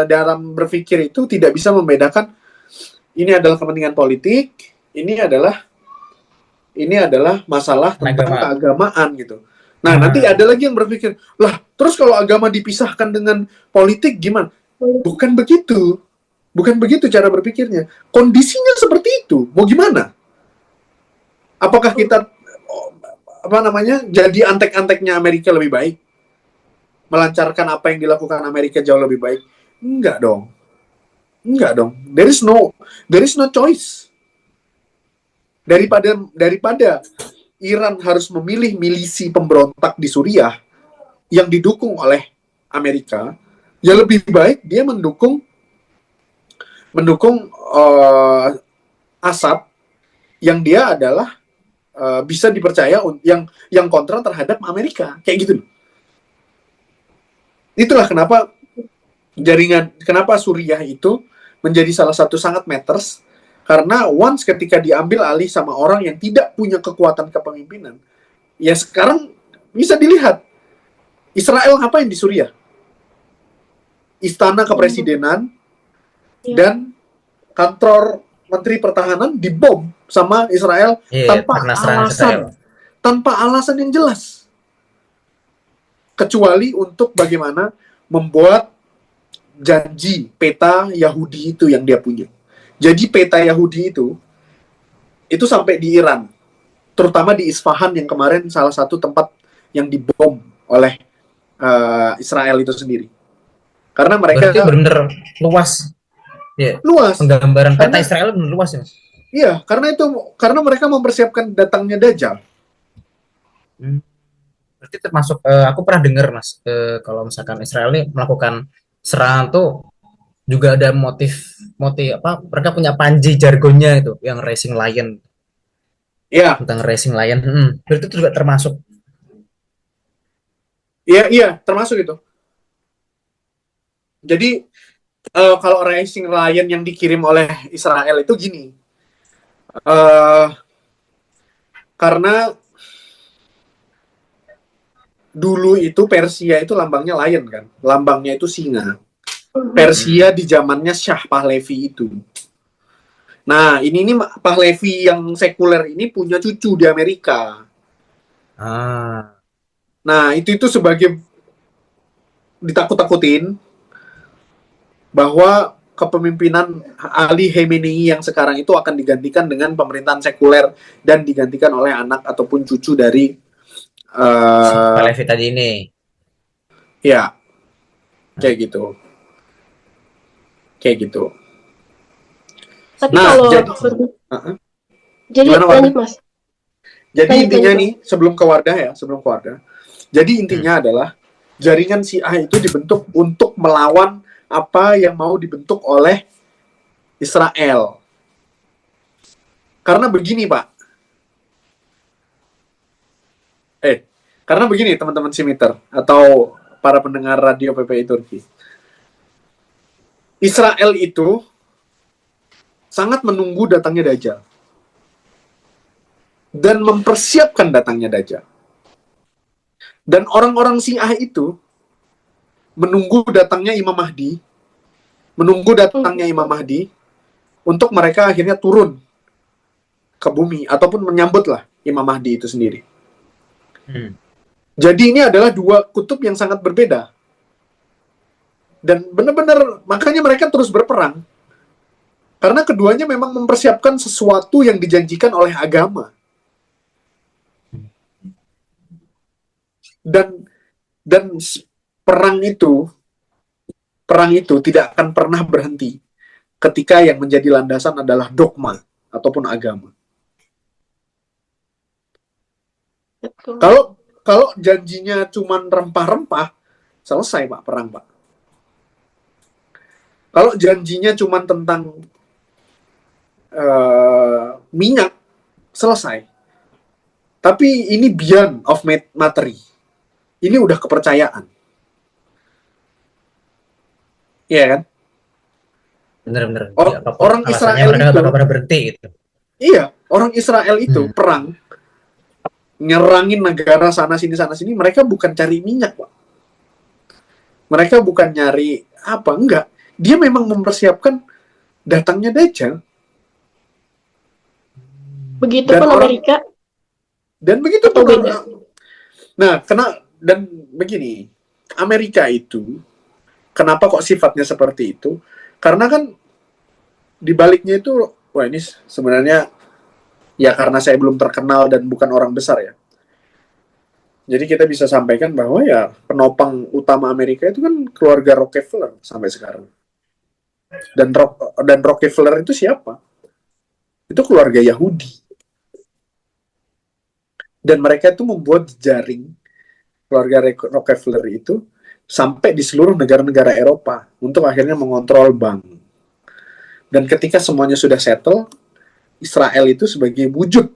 Speaker 3: dalam berpikir itu tidak bisa membedakan ini adalah kepentingan politik, ini adalah masalah tentang keagamaan gitu. Nah, nanti ada lagi yang berpikir, lah, terus kalau agama dipisahkan dengan politik gimana? Bukan begitu. Bukan begitu cara berpikirnya. Kondisinya seperti itu. Mau gimana? Apakah kita jadi antek-anteknya Amerika lebih baik? Melancarkan apa yang dilakukan Amerika jauh lebih baik? Enggak dong. There is no choice. Daripada Iran harus memilih milisi pemberontak di Suriah yang didukung oleh Amerika, ya lebih baik dia mendukung Assad yang dia adalah bisa dipercaya yang kontra terhadap Amerika, kayak gitu. Itulah kenapa Suriah itu menjadi salah satu sangat matters, karena once ketika diambil alih sama orang yang tidak punya kekuatan kepemimpinan, ya sekarang bisa dilihat Israel ngapain di Suriah? Istana kepresidenan dan kantor Menteri Pertahanan dibom sama Israel tanpa alasan yang jelas, kecuali untuk bagaimana membuat janji peta Yahudi itu yang dia punya. Jadi peta Yahudi itu sampai di Iran, terutama di Isfahan yang kemarin salah satu tempat yang dibom oleh Israel itu sendiri. Karena mereka
Speaker 1: benar-benar luas. Ya, luas. Penggambaran peta Israel benar luas ya.
Speaker 3: Iya, karena mereka mempersiapkan datangnya Dajjal.
Speaker 1: Berarti termasuk aku pernah dengar Mas, kalau misalkan Israel ini melakukan serangan tuh juga ada motif apa? Mereka punya panji jargonnya itu yang Rising Lion.
Speaker 3: Iya.
Speaker 1: Tentang Rising Lion. Berarti itu juga termasuk.
Speaker 3: Iya, termasuk itu. Jadi kalau Rising Lion yang dikirim oleh Israel itu gini, karena dulu itu Persia itu lambangnya lion kan, lambangnya itu singa. Persia di zamannya Shah Pahlavi itu. Nah, ini Pahlavi yang sekuler ini punya cucu di Amerika. Nah, itu sebagai ditakut-takutin bahwa kepemimpinan Ali Khamenei yang sekarang itu akan digantikan dengan pemerintahan sekuler dan digantikan oleh anak ataupun cucu dari
Speaker 1: Pahlavi tadi ini.
Speaker 3: Ya, kayak gitu.
Speaker 2: Tapi kalau jadi lanjut Mas.
Speaker 3: Jadi intinya nih sebelum ke Wardah. Jadi intinya adalah jaringan Syiah itu dibentuk untuk melawan apa yang mau dibentuk oleh Israel. Karena begini, Pak. Karena begini, teman-teman Simiter atau para pendengar radio PPI Turki. Israel itu sangat menunggu datangnya Dajjal dan mempersiapkan datangnya Dajjal. Dan orang-orang Syiah itu menunggu datangnya Imam Mahdi, untuk mereka akhirnya turun ke bumi ataupun menyambutlah Imam Mahdi itu sendiri. Jadi ini adalah dua kutub yang sangat berbeda. Dan benar-benar makanya mereka terus berperang. Karena keduanya memang mempersiapkan sesuatu yang dijanjikan oleh agama. Dan perang itu tidak akan pernah berhenti ketika yang menjadi landasan adalah dogma ataupun agama.
Speaker 2: Betul.
Speaker 3: Kalau janjinya cuma rempah-rempah, selesai Pak perang Pak. Kalau janjinya cuma tentang minyak, selesai. Tapi ini beyond of materi. Ini udah kepercayaan. Iya kan?
Speaker 1: Bener-bener.
Speaker 3: Orang Israel
Speaker 1: mereka
Speaker 3: itu
Speaker 1: bakal pada berhenti gitu.
Speaker 3: Iya, orang Israel itu perang nyerangin negara sana sini, mereka bukan cari minyak, Pak. Mereka bukan nyari apa, enggak. Dia memang mempersiapkan datangnya Dajjal.
Speaker 2: Begitupun Amerika.
Speaker 3: Dan begitu tuh. Nah, dan begini, Amerika itu kenapa kok sifatnya seperti itu? Karena kan di baliknya itu, wah ini sebenarnya ya karena saya belum terkenal dan bukan orang besar ya. Jadi kita bisa sampaikan bahwa ya penopang utama Amerika itu kan keluarga Rockefeller sampai sekarang. Dan Rockefeller itu siapa? Itu keluarga Yahudi. Dan mereka itu membuat jaring keluarga Rockefeller itu sampai di seluruh negara-negara Eropa untuk akhirnya mengontrol bank. Dan ketika semuanya sudah settle, Israel itu sebagai wujud,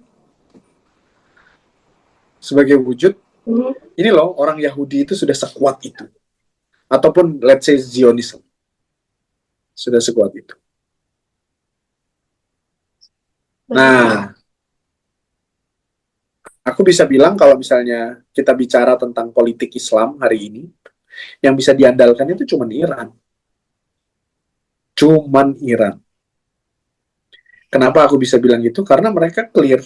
Speaker 3: ini loh orang Yahudi itu sudah sekuat itu. Ataupun let's say Zionism. Sudah sekuat itu. Nah, aku bisa bilang kalau misalnya kita bicara tentang politik Islam hari ini, yang bisa diandalkan itu cuma Iran. Kenapa aku bisa bilang gitu? Karena mereka clear.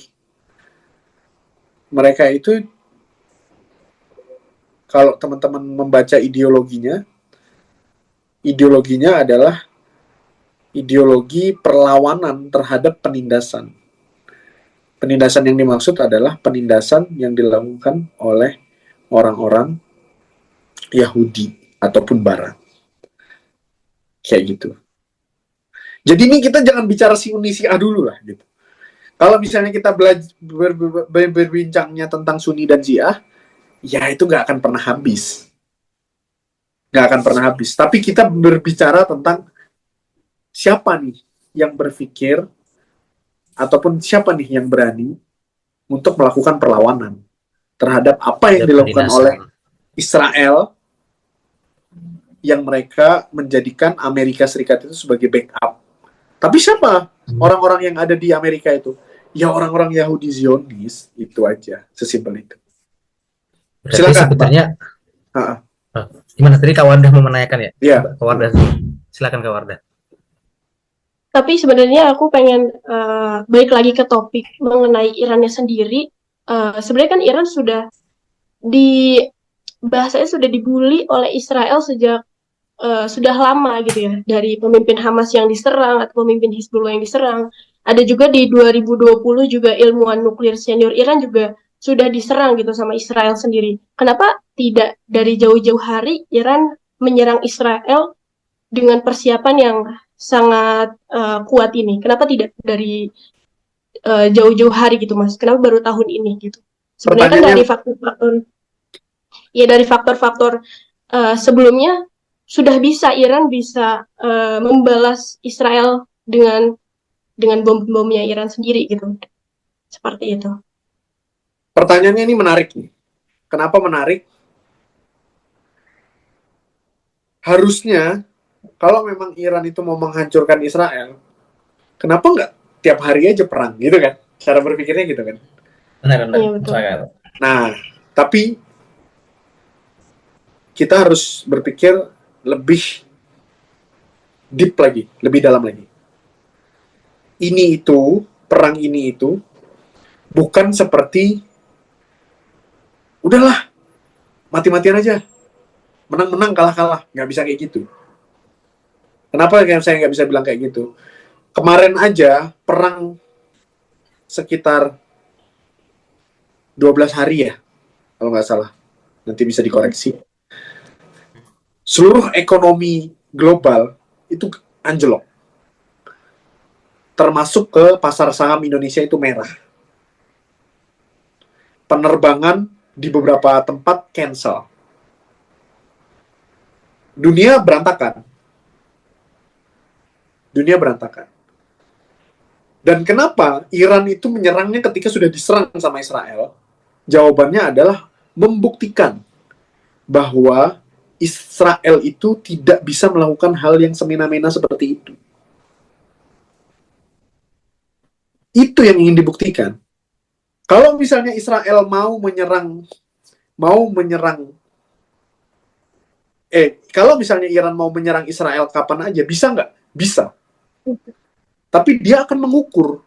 Speaker 3: Mereka itu, kalau teman-teman membaca ideologinya adalah ideologi perlawanan terhadap penindasan. Penindasan yang dimaksud adalah penindasan yang dilakukan oleh orang-orang Yahudi ataupun Barat. Kayak gitu. Jadi ini kita jangan bicara Sunni Syiah dulu lah gitu. Kalau misalnya kita berbincangnya tentang Sunni dan Syiah, ya itu nggak akan pernah habis. Tapi kita berbicara tentang siapa nih yang berpikir ataupun siapa nih yang berani untuk melakukan perlawanan terhadap apa yang dilakukan oleh Israel yang mereka menjadikan Amerika Serikat itu sebagai backup. Tapi siapa orang-orang yang ada di Amerika itu? Ya orang-orang Yahudi Zionis, itu aja, sesimpel itu.
Speaker 1: Berarti sebetulnya gimana tadi Kak Wardah mau menanyakan ya?
Speaker 3: Iya.
Speaker 1: Kak Wardah, silakan Kak Wardah.
Speaker 2: Tapi sebenarnya aku pengen balik lagi ke topik mengenai Irannya sendiri. Sebenarnya kan Iran bahasanya sudah dibully oleh Israel sejak sudah lama gitu ya, dari pemimpin Hamas yang diserang atau pemimpin Hizbullah yang diserang. Ada juga di 2020 juga ilmuwan nuklir senior Iran juga sudah diserang gitu sama Israel sendiri. Kenapa tidak dari jauh-jauh hari Iran menyerang Israel dengan persiapan yang sangat kuat ini? Kenapa tidak dari jauh-jauh hari gitu Mas? Kenapa baru tahun ini gitu? Sebenarnya kan dari faktor-faktor sebelumnya sudah Iran bisa membalas Israel dengan bom-bomnya Iran sendiri gitu. Seperti itu.
Speaker 3: Pertanyaannya ini menarik nih. Kenapa menarik? Harusnya kalau memang Iran itu mau menghancurkan Israel, kenapa nggak tiap hari aja perang gitu kan? Cara berpikirnya gitu kan.
Speaker 1: Benar-benar.
Speaker 2: Iya, betul.
Speaker 3: Nah, tapi kita harus berpikir lebih deep lagi, lebih dalam lagi. Perang ini itu bukan seperti udahlah, mati-matian aja, menang-menang, kalah-kalah, nggak bisa kayak gitu. Kenapa saya nggak bisa bilang kayak gitu? Kemarin aja perang sekitar 12 hari ya, kalau nggak salah. Nanti bisa dikoreksi. Seluruh ekonomi global itu anjlok. Termasuk ke pasar saham Indonesia itu merah. Penerbangan di beberapa tempat cancel. Dunia berantakan. Dan kenapa Iran itu menyerangnya ketika sudah diserang sama Israel? Jawabannya adalah membuktikan bahwa Israel itu tidak bisa melakukan hal yang semena-mena seperti itu. Itu yang ingin dibuktikan. Kalau misalnya Israel kalau misalnya Iran mau menyerang Israel kapan aja, bisa nggak? Bisa. Tapi dia akan mengukur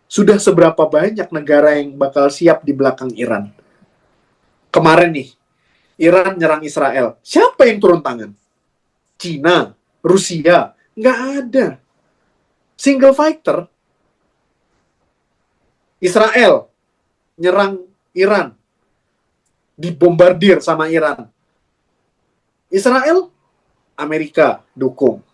Speaker 3: sudah seberapa banyak negara yang bakal siap di belakang Iran. Kemarin nih, Iran nyerang Israel. Siapa yang turun tangan? Cina, Rusia, nggak ada. Single fighter. Israel nyerang Iran, dibombardir sama Iran. Israel, Amerika dukung.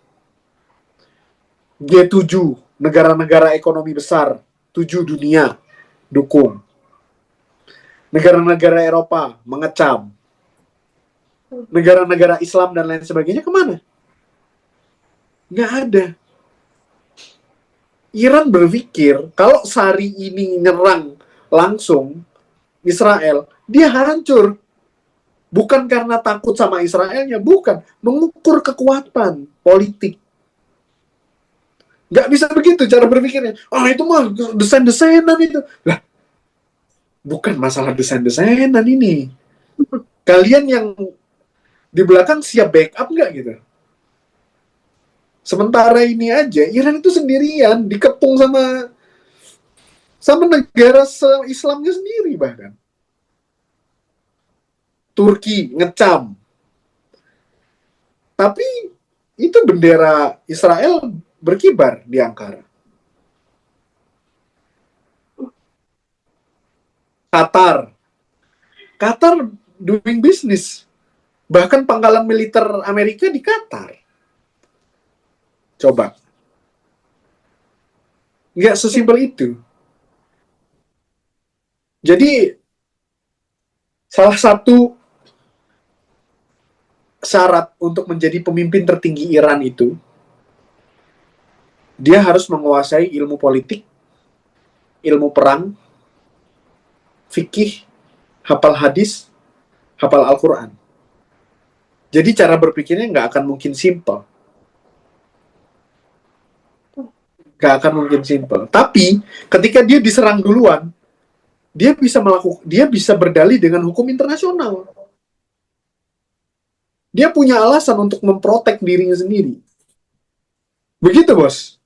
Speaker 3: G7, negara-negara ekonomi besar, 7 dunia dukung. Negara-negara Eropa mengecam. Negara-negara Islam dan lain sebagainya kemana? Nggak ada. Iran berpikir kalau sehari ini nyerang langsung Israel, dia hancur. Bukan karena takut sama Israelnya, bukan. Mengukur kekuatan politik. Nggak bisa begitu cara berpikirnya. Itu mah desain-desainan itu. Lah, bukan masalah desain-desainan ini. Kalian yang di belakang siap backup nggak gitu? Sementara ini aja, Iran itu sendirian, dikepung sama negara Islamnya sendiri bahkan. Turki ngecam. Tapi itu bendera Israel berkibar di Ankara. Qatar doing business. Bahkan pangkalan militer Amerika di Qatar. Coba. Nggak sesimpel itu. Jadi, salah satu syarat untuk menjadi pemimpin tertinggi Iran itu, dia harus menguasai ilmu politik, ilmu perang, fikih, hafal hadis, hafal Al-Quran. Jadi cara berpikirnya nggak akan mungkin simple. Tapi ketika dia diserang duluan, dia bisa berdalih dengan hukum internasional. Dia punya alasan untuk memprotek dirinya sendiri. Begitu, Bos.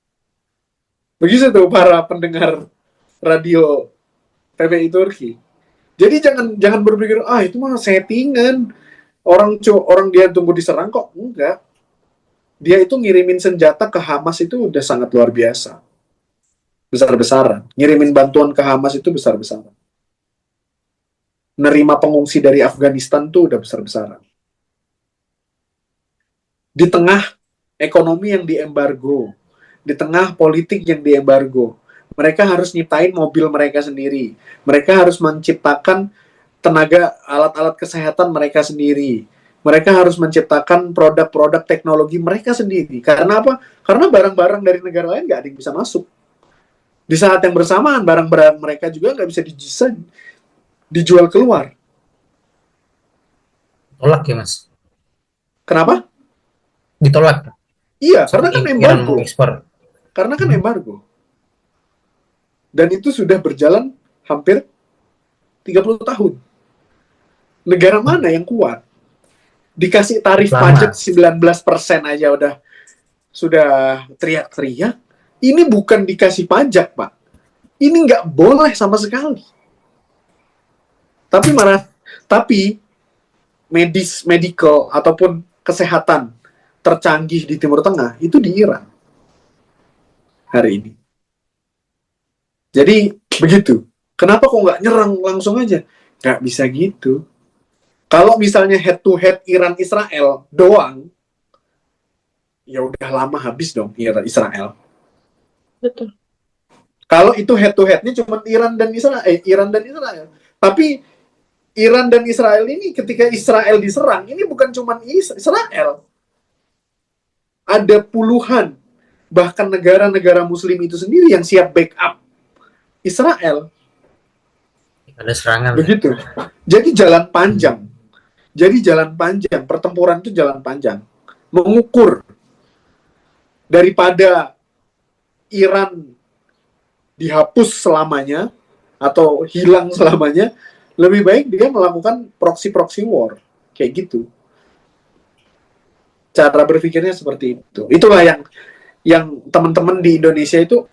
Speaker 3: Begitu tuh para pendengar radio TVI Turki. Jadi jangan berpikir itu mah settingan. Orang dia tunggu diserang kok. Enggak. Dia itu ngirimin senjata ke Hamas itu udah sangat luar biasa. Besar-besaran. Ngirimin bantuan ke Hamas itu besar-besaran. Nerima pengungsi dari Afghanistan tuh udah besar-besaran. Di tengah ekonomi yang diembargo, di tengah politik yang diembargo, mereka harus nyiptain mobil mereka sendiri. Mereka harus menciptakan alat-alat kesehatan mereka sendiri. Mereka harus menciptakan produk-produk teknologi mereka sendiri. Karena apa? Karena barang-barang dari negara lain nggak ada yang bisa masuk. Di saat yang bersamaan, barang-barang mereka juga nggak bisa dijual keluar.
Speaker 1: Tolak ya mas,
Speaker 3: Kenapa?
Speaker 1: ditolak
Speaker 3: Iya, karena kan
Speaker 1: saking Iran
Speaker 3: embargo.
Speaker 1: mengekspor.
Speaker 3: Karena kan embargo. Dan itu sudah berjalan hampir 30 tahun. Negara mana yang kuat? Dikasih tarif
Speaker 1: Lama.
Speaker 3: pajak 19% aja sudah teriak-teriak. Ini bukan dikasih pajak, Pak. Ini nggak boleh sama sekali. Tapi medical ataupun kesehatan tercanggih di Timur Tengah itu di Iran hari ini. Jadi begitu. Kenapa kok nggak nyerang langsung aja? Nggak bisa gitu. Kalau misalnya head to head Iran Israel doang, ya udah lama habis dong Israel.
Speaker 2: Betul.
Speaker 3: Kalau itu head to headnya cuma Iran dan Israel. Tapi Iran dan Israel ini ketika Israel diserang, ini bukan cuma Israel. Ada puluhan bahkan negara-negara muslim itu sendiri yang siap backup Israel.
Speaker 1: Ada serangan.
Speaker 3: Begitu. Jadi jalan panjang. Pertempuran itu jalan panjang. Mengukur daripada Iran dihapus selamanya atau hilang selamanya, lebih baik dia melakukan proxy war. Kayak gitu. Cara berpikirnya seperti itu. Itulah yang teman-teman di Indonesia itu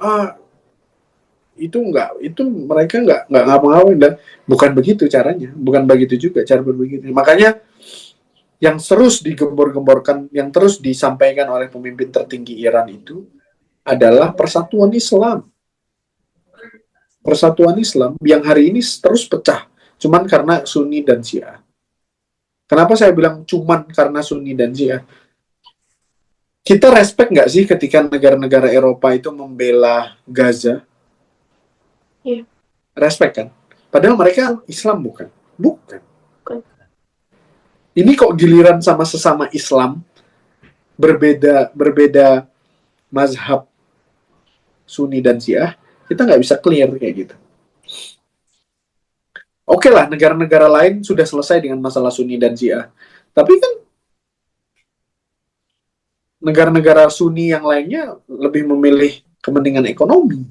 Speaker 3: itu mereka nggak ngapa-ngapain, dan bukan begitu caranya, bukan begitu juga cara berpikirnya. Makanya yang terus digembor-gemborkan, yang terus disampaikan oleh pemimpin tertinggi Iran itu adalah persatuan Islam. Persatuan Islam yang hari ini terus pecah, cuman karena Sunni dan Syiah. Kenapa saya bilang cuman karena Sunni dan Syiah? Kita respect nggak sih ketika negara-negara Eropa itu membela Gaza?
Speaker 2: Iya.
Speaker 3: Respect kan? Padahal mereka Islam bukan? Bukan.
Speaker 2: Bukan.
Speaker 3: Ini kok giliran sama sesama Islam, berbeda mazhab Sunni dan Syiah, kita nggak bisa clear kayak gitu. Oke lah, negara-negara lain sudah selesai dengan masalah Sunni dan Syiah. Tapi kan negara-negara Sunni yang lainnya lebih memilih kepentingan ekonomi.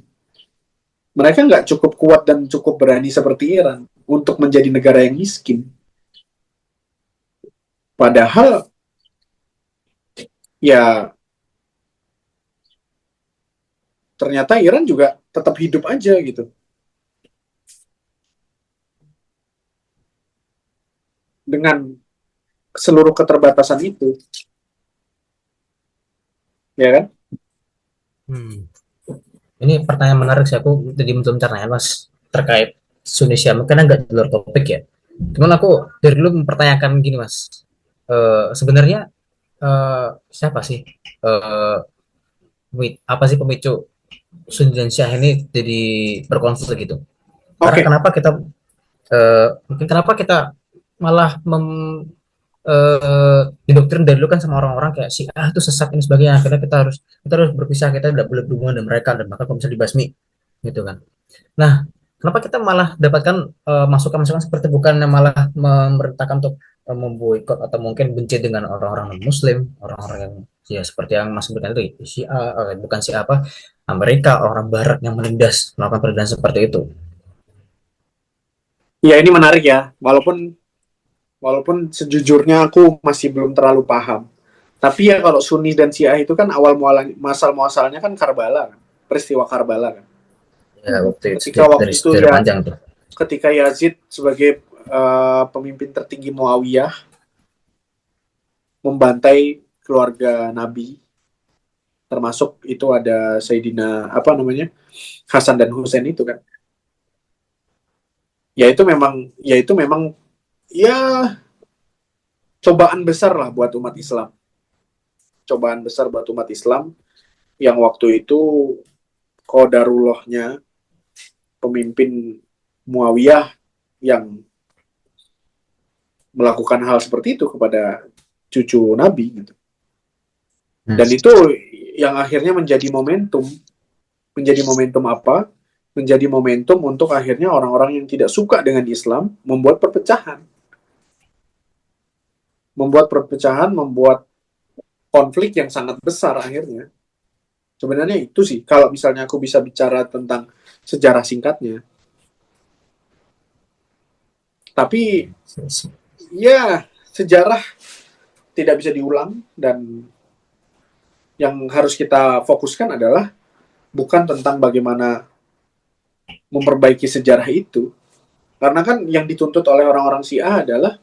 Speaker 3: Mereka nggak cukup kuat dan cukup berani seperti Iran untuk menjadi negara yang miskin. Padahal, ya ternyata Iran juga tetap hidup aja gitu. Dengan seluruh keterbatasan itu. Ya kan?
Speaker 1: Ini pertanyaan menarik sih, aku jadi belum mencerna mas terkait Indonesia, mungkin agak di luar topik ya. Cuman aku dari dulu mempertanyakan gini mas, sebenarnya siapa sih apa sih pemicu Sun dan Syah ini jadi berkonflik gitu? Karena
Speaker 3: Oke.
Speaker 1: mungkin kenapa kita malah didoktrin dari dulu kan sama orang-orang kayak si itu sesat ini sebagainya, akhirnya kita harus berpisah, kita tidak boleh berhubungan dengan mereka dan bahkan kalau bisa dibasmi gitu kan. Nah, kenapa kita malah dapatkan masukan-masukan seperti bukan malah memerintahkan untuk memboikot atau mungkin benci dengan orang-orang non-Muslim, orang-orang yang ya seperti yang Mas sebutkan itu bukan siapa Amerika, orang Barat yang menindas melakukan penindasan seperti itu.
Speaker 3: Ya ini menarik ya, walaupun sejujurnya aku masih belum terlalu paham. Tapi ya kalau Sunni dan Syiah itu kan awal muasalnya kan Karbala, peristiwa Karbala kan.
Speaker 1: Ya, waktu itu
Speaker 3: Ketika waktu
Speaker 1: dari
Speaker 3: itu
Speaker 1: sejarah
Speaker 3: ya,
Speaker 1: panjang tuh.
Speaker 3: ketika Yazid sebagai pemimpin tertinggi Muawiyah membantai keluarga Nabi, termasuk itu ada Sayyidina Hasan dan Husain itu kan. Ya itu memang ya cobaan besar lah buat umat Islam. Cobaan besar buat umat Islam yang waktu itu qadarullahnya pemimpin Muawiyah yang melakukan hal seperti itu kepada cucu Nabi gitu. Dan
Speaker 1: Hmm.
Speaker 3: itu yang akhirnya menjadi momentum apa? Menjadi momentum untuk akhirnya orang-orang yang tidak suka dengan Islam membuat perpecahan, membuat konflik yang sangat besar akhirnya. Sebenarnya itu sih, kalau misalnya aku bisa bicara tentang sejarah singkatnya. Tapi ya, sejarah tidak bisa diulang, dan yang harus kita fokuskan adalah bukan tentang bagaimana memperbaiki sejarah itu. Karena kan yang dituntut oleh orang-orang Syiah adalah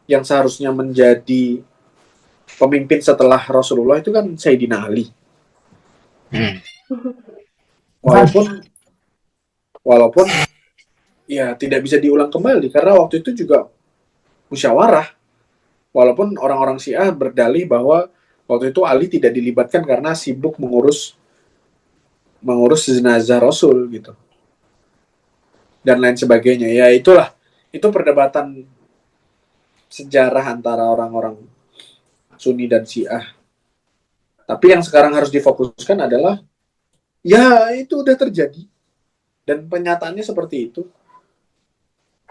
Speaker 3: yang seharusnya menjadi pemimpin setelah Rasulullah itu kan Sayyidina Ali.
Speaker 1: Hmm.
Speaker 3: Walaupun ya tidak bisa diulang kembali karena waktu itu juga musyawarah. Walaupun orang-orang Syiah berdalih bahwa waktu itu Ali tidak dilibatkan karena sibuk mengurus jenazah Rasul gitu dan lain sebagainya. Ya itulah, itu perdebatan sejarah antara orang-orang Sunni dan Syiah. Tapi yang sekarang harus difokuskan adalah ya itu udah terjadi dan penyataannya seperti itu.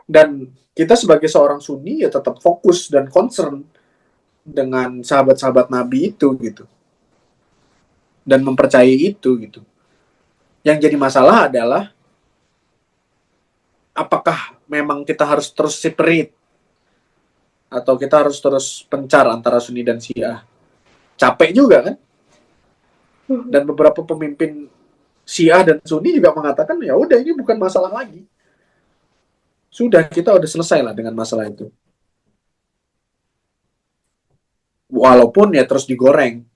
Speaker 3: Dan kita sebagai seorang Sunni ya tetap fokus dan concern dengan sahabat-sahabat Nabi itu gitu. Dan mempercayai itu gitu. Yang jadi masalah adalah apakah memang kita harus terus separate atau kita harus terus pencar antara Sunni dan Syiah. Capek juga kan? Dan beberapa pemimpin Syiah dan Sunni juga mengatakan ya udah ini bukan masalah lagi. Sudah, kita udah selesai lah dengan masalah itu. Walaupun ya terus digoreng.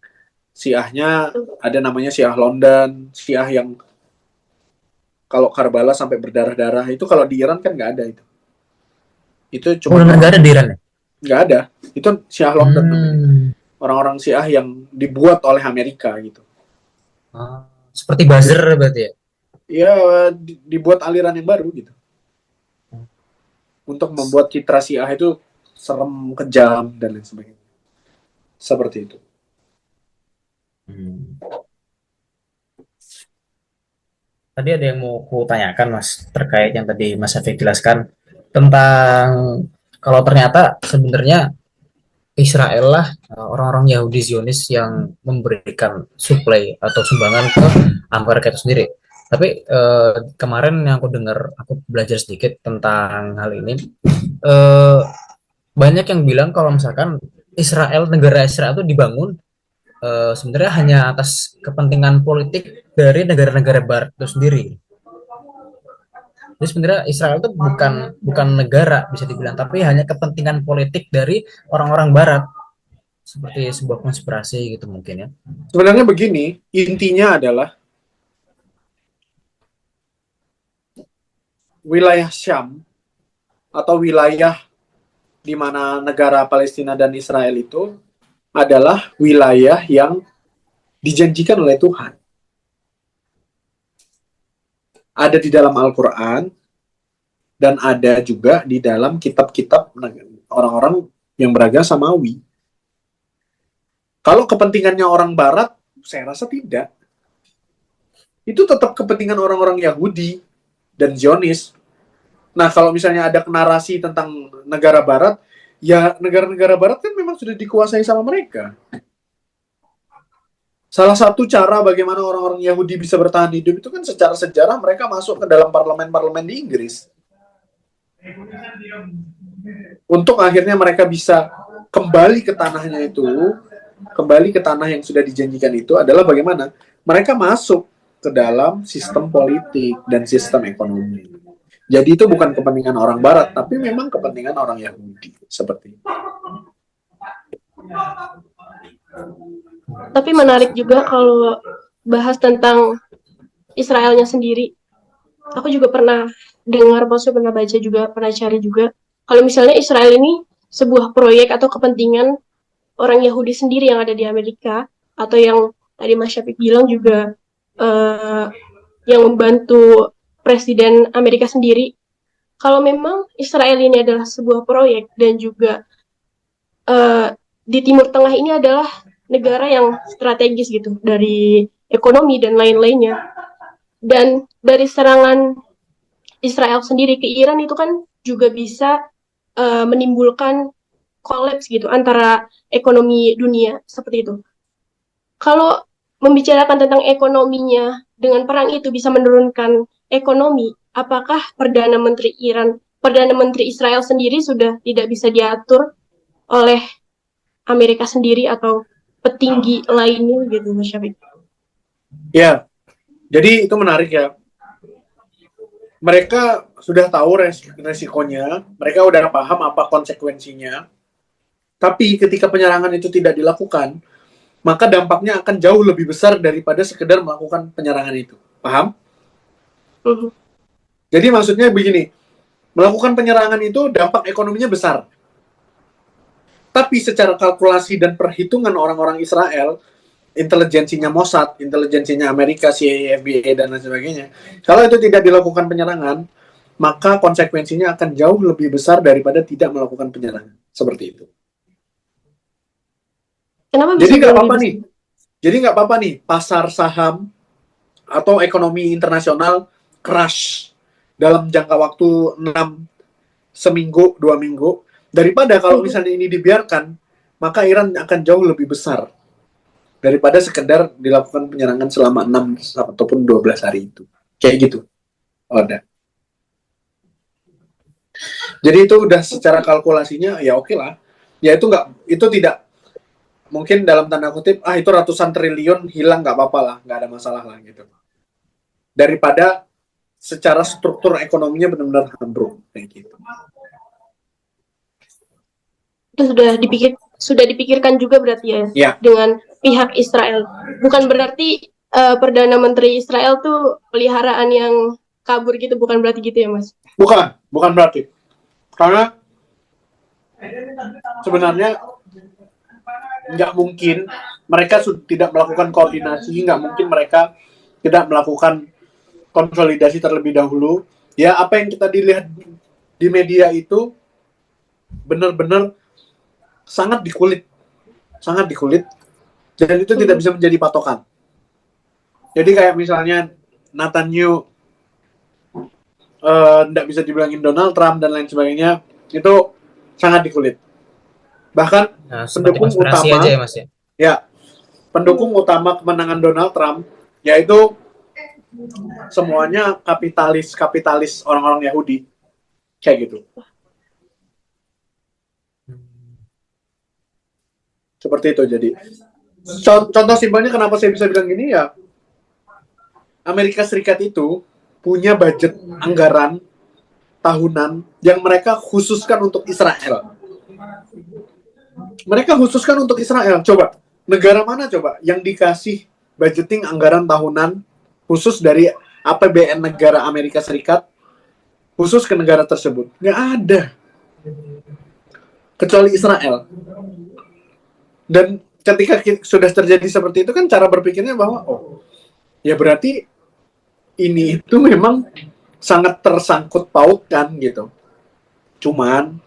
Speaker 3: Syiahnya ada namanya Syiah London, Syiah yang kalau Karbala sampai berdarah-darah, itu kalau di Iran kan nggak ada itu. Itu cuma
Speaker 1: Nggak ada di Iran ya?
Speaker 3: nggak ada. Itu Syiah London namanya. Orang-orang Syiah yang dibuat oleh Amerika gitu.
Speaker 1: Seperti buzzer berarti ya?
Speaker 3: Ya dibuat aliran yang baru gitu. Untuk membuat citra Syiah itu serem, kejam dan lain sebagainya. Seperti itu.
Speaker 1: Tadi ada yang mau ku tanyakan Mas terkait yang tadi Mas Afif jelaskan tentang kalau ternyata sebenarnya Israel lah orang-orang Yahudi Zionis yang memberikan suplai atau sumbangan ke Amerika itu sendiri. Tapi kemarin yang aku dengar, aku belajar sedikit tentang hal ini. eh, Banyak yang bilang kalau misalkan negara Israel itu dibangun sebenarnya hanya atas kepentingan politik dari negara-negara Barat itu sendiri. Jadi sebenarnya Israel itu bukan bukan negara bisa dibilang, tapi hanya kepentingan politik dari orang-orang Barat, seperti sebuah konspirasi gitu mungkin ya.
Speaker 3: Sebenarnya begini, intinya adalah wilayah Syam atau wilayah di mana negara Palestina dan Israel itu adalah wilayah yang dijanjikan oleh Tuhan. Ada di dalam Al-Quran dan ada juga di dalam kitab-kitab orang-orang yang beragama Samawi. Kalau kepentingannya orang Barat, saya rasa tidak. Itu tetap kepentingan orang-orang Yahudi dan Zionis. Nah, kalau misalnya ada narasi tentang negara Barat, ya negara-negara Barat kan memang sudah dikuasai sama mereka. Salah satu cara bagaimana orang-orang Yahudi bisa bertahan hidup itu kan secara sejarah mereka masuk ke dalam parlemen-parlemen di Inggris. Untuk akhirnya mereka bisa kembali ke tanahnya itu, kembali ke tanah yang sudah dijanjikan itu adalah bagaimana mereka masuk ke dalam sistem politik dan sistem ekonomi. Jadi itu bukan kepentingan orang Barat, tapi memang kepentingan orang Yahudi. Seperti itu.
Speaker 2: Tapi menarik juga kalau bahas tentang Israelnya sendiri. Aku juga pernah dengar, maksudnya pernah baca juga, pernah cari juga. Kalau misalnya Israel ini sebuah proyek atau kepentingan orang Yahudi sendiri yang ada di Amerika, atau yang tadi Mas Syafiq bilang juga yang membantu Presiden Amerika sendiri kalau memang Israel ini adalah sebuah proyek dan juga di Timur Tengah ini adalah negara yang strategis gitu dari ekonomi dan lain-lainnya. Dan dari serangan Israel sendiri ke Iran itu kan juga bisa menimbulkan kolaps gitu antara ekonomi dunia seperti itu. Kalau membicarakan tentang ekonominya dengan perang itu bisa menurunkan ekonomi, apakah Perdana Menteri Israel sendiri sudah tidak bisa diatur oleh Amerika sendiri atau petinggi lainnya gitu, Mas Syafiq?
Speaker 3: Ya, jadi itu menarik ya. Mereka sudah tahu resikonya, mereka udah paham apa konsekuensinya. Tapi ketika penyerangan itu tidak dilakukan, maka dampaknya akan jauh lebih besar daripada sekedar melakukan penyerangan itu. Paham? Jadi maksudnya begini, melakukan penyerangan itu dampak ekonominya besar. Tapi secara kalkulasi dan perhitungan orang-orang Israel, intelijensinya Mossad, intelijensinya Amerika, CIA, FBI, dan lain sebagainya, kalau itu tidak dilakukan penyerangan, maka konsekuensinya akan jauh lebih besar daripada tidak melakukan penyerangan. Seperti itu.
Speaker 2: Kenapa bisa
Speaker 3: Jadi nggak
Speaker 2: jauh
Speaker 3: apa-apa
Speaker 2: lebih
Speaker 3: nih. Jadi nggak apa-apa nih, pasar saham atau ekonomi internasional crash dalam jangka waktu 6 seminggu, 2 minggu, daripada kalau misalnya ini dibiarkan, maka Iran akan jauh lebih besar daripada sekedar dilakukan penyerangan selama 6 ataupun 12 hari itu. Kayak gitu. Ada. Jadi itu udah secara kalkulasinya ya oke lah. Ya itu tidak mungkin dalam tanda kutip itu ratusan triliun hilang nggak apa-apa lah, nggak ada masalah lah gitu. Daripada secara struktur ekonominya benar-benar ambruk kayak gitu.
Speaker 2: Itu sudah dipikirkan juga berarti
Speaker 3: Ya.
Speaker 2: dengan pihak Israel. Bukan berarti Perdana Menteri Israel tuh peliharaan yang kabur gitu, bukan berarti gitu ya, Mas?
Speaker 3: Bukan berarti. Karena sebenarnya nggak mungkin mereka tidak melakukan koordinasi, nggak mungkin mereka tidak melakukan konsolidasi terlebih dahulu. Ya, apa yang kita dilihat di media itu benar-benar sangat dikulik, dan itu tidak bisa menjadi patokan. Jadi kayak misalnya Netanyahu tidak bisa dibilangin Donald Trump dan lain sebagainya, itu sangat dikulit. Bahkan pendukung utama
Speaker 1: aja ya, Mas, ya?
Speaker 3: Ya, pendukung utama kemenangan Donald Trump yaitu semuanya kapitalis orang-orang Yahudi kayak gitu. Seperti itu. Jadi contoh simpelnya kenapa saya bisa bilang gini ya, Amerika Serikat itu punya budget anggaran tahunan yang mereka khususkan untuk Israel. Mereka khususkan untuk Israel. Coba, negara mana coba yang dikasih budgeting anggaran tahunan khusus dari APBN negara Amerika Serikat khusus ke negara tersebut? Nggak ada. Kecuali Israel. Dan ketika sudah terjadi seperti itu kan cara berpikirnya bahwa ya berarti ini itu memang sangat tersangkut pautkan gitu. Cuman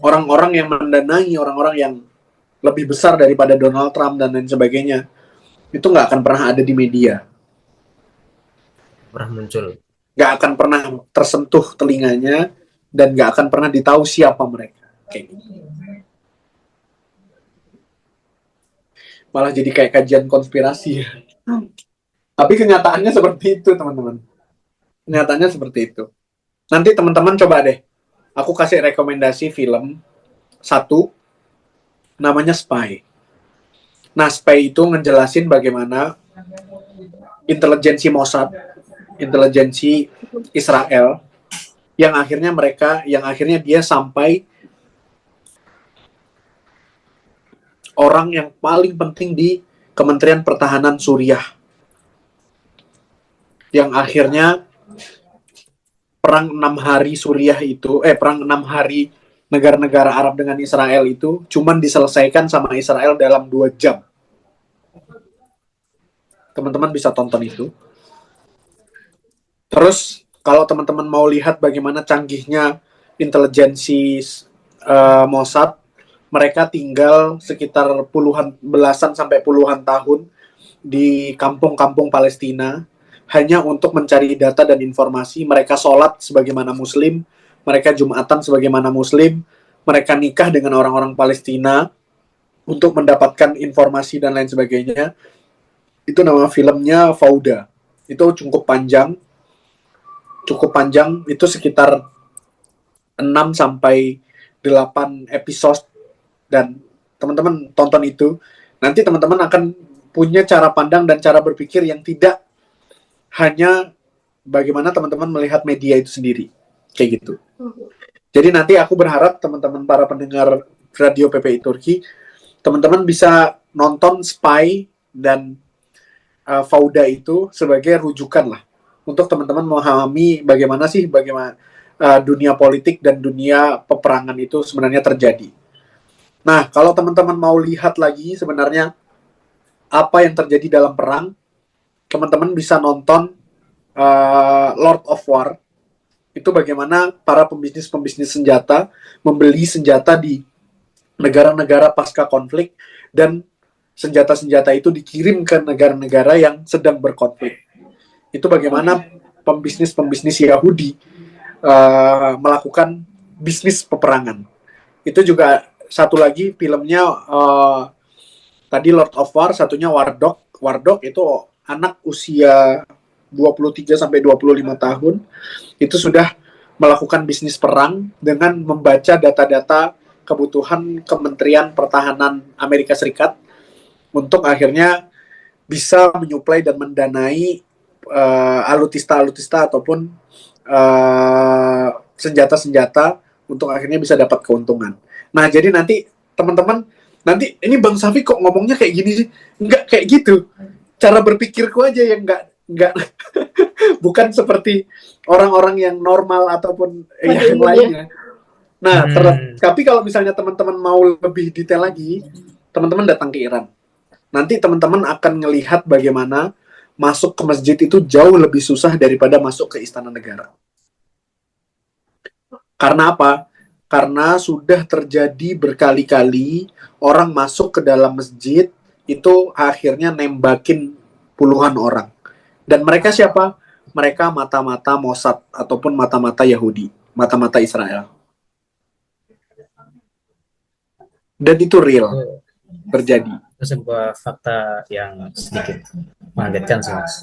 Speaker 3: orang-orang yang mendanai orang-orang yang lebih besar daripada Donald Trump dan lain sebagainya itu nggak akan pernah ada di media,
Speaker 1: pernah muncul,
Speaker 3: nggak akan pernah tersentuh telinganya, dan nggak akan pernah ditahu siapa mereka. Kayak gitu. Malah jadi kayak kajian konspirasi. Tapi kenyataannya seperti itu, teman-teman. Kenyataannya seperti itu. Nanti teman-teman coba deh, aku kasih rekomendasi film satu, namanya Spy. Nah, Spy itu ngejelasin bagaimana intelijensi Mossad, intelijensi Israel, yang akhirnya dia sampai orang yang paling penting di Kementerian Pertahanan Suriah, yang akhirnya perang 6 hari Suriah itu, perang 6 hari negara-negara Arab dengan Israel itu cuman diselesaikan sama Israel dalam 2 jam. Teman-teman bisa tonton itu. Terus kalau teman-teman mau lihat bagaimana canggihnya intelijensi Mossad, mereka tinggal sekitar belasan sampai puluhan tahun di kampung-kampung Palestina hanya untuk mencari data dan informasi. Mereka sholat sebagaimana Muslim, mereka Jumatan sebagaimana Muslim, mereka nikah dengan orang-orang Palestina untuk mendapatkan informasi dan lain sebagainya. Itu nama filmnya Fauda. Itu cukup panjang, itu sekitar 6 sampai 8 episode, dan teman-teman tonton itu, nanti teman-teman akan punya cara pandang dan cara berpikir yang tidak hanya bagaimana teman-teman melihat media itu sendiri, kayak gitu. Jadi nanti aku berharap teman-teman para pendengar radio PPI Turki, teman-teman bisa nonton Spy dan Fauda itu sebagai rujukan lah untuk teman-teman memahami bagaimana dunia politik dan dunia peperangan itu sebenarnya terjadi. Nah, kalau teman-teman mau lihat lagi sebenarnya apa yang terjadi dalam perang, teman-teman bisa nonton Lord of War. Itu bagaimana para pembisnis senjata membeli senjata di negara-negara pasca konflik, dan senjata-senjata itu dikirim ke negara-negara yang sedang berkonflik. Itu bagaimana pembisnis Yahudi melakukan bisnis peperangan. Itu juga satu lagi filmnya, tadi Lord of War, satunya War Dog. War Dog itu anak usia 23 sampai 25 tahun itu sudah melakukan bisnis perang dengan membaca data-data kebutuhan Kementerian Pertahanan Amerika Serikat untuk akhirnya bisa menyuplai dan mendanai alutista ataupun senjata-senjata untuk akhirnya bisa dapat keuntungan. Nah, jadi nanti teman-teman, nanti ini Bang Safi kok ngomongnya kayak gini sih? Enggak kayak gitu. Cara berpikirku aja yang enggak bukan seperti orang-orang yang normal ataupun yang lainnya. Nah, tapi kalau misalnya teman-teman mau lebih detail lagi, teman-teman datang ke Iran. Nanti teman-teman akan ngelihat bagaimana masuk ke masjid itu jauh lebih susah daripada masuk ke istana negara. Karena apa? Karena sudah terjadi berkali-kali orang masuk ke dalam masjid itu akhirnya nembakin puluhan orang. Dan mereka siapa? Mereka mata-mata Mossad ataupun mata-mata Yahudi, mata-mata Israel. Dan itu real terjadi.
Speaker 1: Itu sebuah fakta yang sedikit mengagetkan sih, Mas.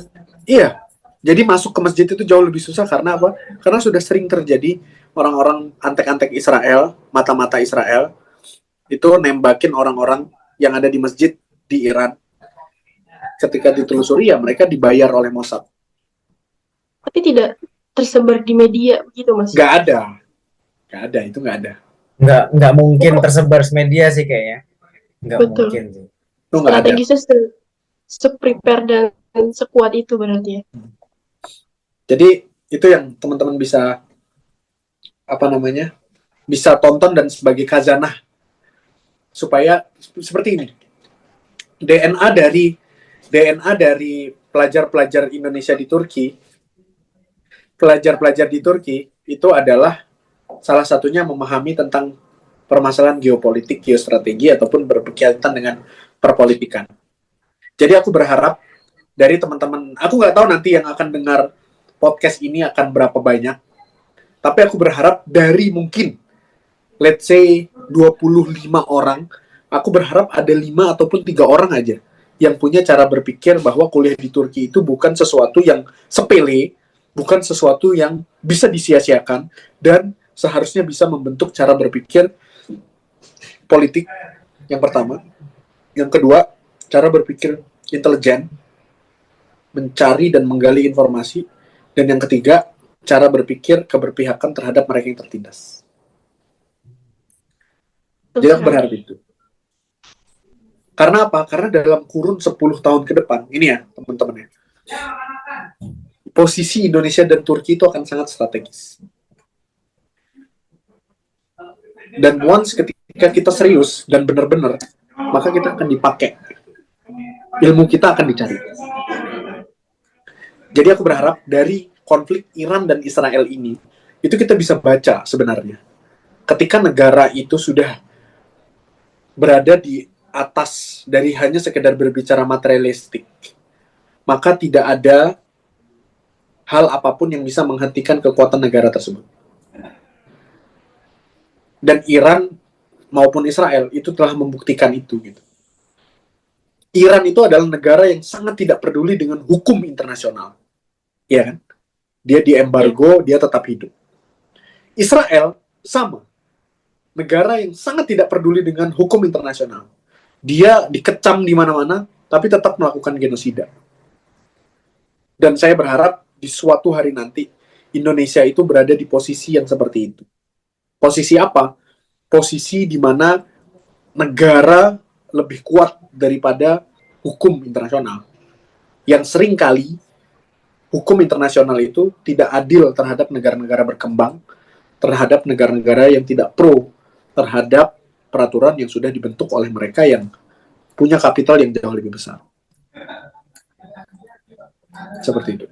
Speaker 3: Iya. Jadi masuk ke masjid itu jauh lebih susah karena apa? Karena sudah sering terjadi orang-orang antek-antek Israel, mata-mata Israel, itu nembakin orang-orang yang ada di masjid di Iran. Ketika ditelusuri ya mereka dibayar oleh Mossad.
Speaker 2: Tapi tidak tersebar di media begitu, Mas?
Speaker 3: Nggak ada, itu nggak ada.
Speaker 1: Nggak mungkin tersebar media sih kayaknya. Nggak
Speaker 2: Betul.
Speaker 1: mungkin sih.
Speaker 2: Strategisnya se-prepare dan sekuat itu berarti ya.
Speaker 3: Jadi itu yang teman-teman bisa bisa tonton dan sebagai khazanah supaya seperti ini. DNA dari pelajar-pelajar Indonesia di Turki, pelajar-pelajar di Turki itu adalah salah satunya memahami tentang permasalahan geopolitik, geostrategi ataupun berkaitan dengan perpolitikan. Jadi aku berharap dari teman-teman, aku nggak tahu nanti yang akan dengar podcast ini akan berapa banyak, tapi aku berharap dari mungkin let's say 25 orang, aku berharap ada 5 ataupun 3 orang aja yang punya cara berpikir bahwa kuliah di Turki itu bukan sesuatu yang sepele, bukan sesuatu yang bisa disia-siakan, dan seharusnya bisa membentuk cara berpikir politik yang pertama. Yang kedua, cara berpikir intelijen, mencari dan menggali informasi. Dan yang ketiga, cara berpikir keberpihakan terhadap mereka yang tertindas. Jadi aku berharap itu. Karena apa? Karena dalam kurun 10 tahun ke depan, ini ya teman-teman ya, posisi Indonesia dan Turki itu akan sangat strategis. Dan once ketika kita serius dan benar-benar, maka kita akan dipakai. Ilmu kita akan dicari. Jadi aku berharap dari konflik Iran dan Israel ini, itu kita bisa baca sebenarnya. Ketika negara itu sudah berada di atas dari hanya sekedar berbicara materialistik, maka tidak ada hal apapun yang bisa menghentikan kekuatan negara tersebut. Dan Iran maupun Israel itu telah membuktikan itu. Gitu. Iran itu adalah negara yang sangat tidak peduli dengan hukum internasional. Ya kan? Dia diembargo, dia tetap hidup. Israel sama. Negara yang sangat tidak peduli dengan hukum internasional. Dia dikecam di mana-mana, tapi tetap melakukan genosida. Dan saya berharap di suatu hari nanti, Indonesia itu berada di posisi yang seperti itu. Posisi apa? Posisi di mana negara lebih kuat daripada hukum internasional. Yang seringkali hukum internasional itu tidak adil terhadap negara-negara berkembang, terhadap negara-negara yang tidak pro terhadap peraturan yang sudah dibentuk oleh mereka yang punya kapital yang jauh lebih besar. Seperti itu.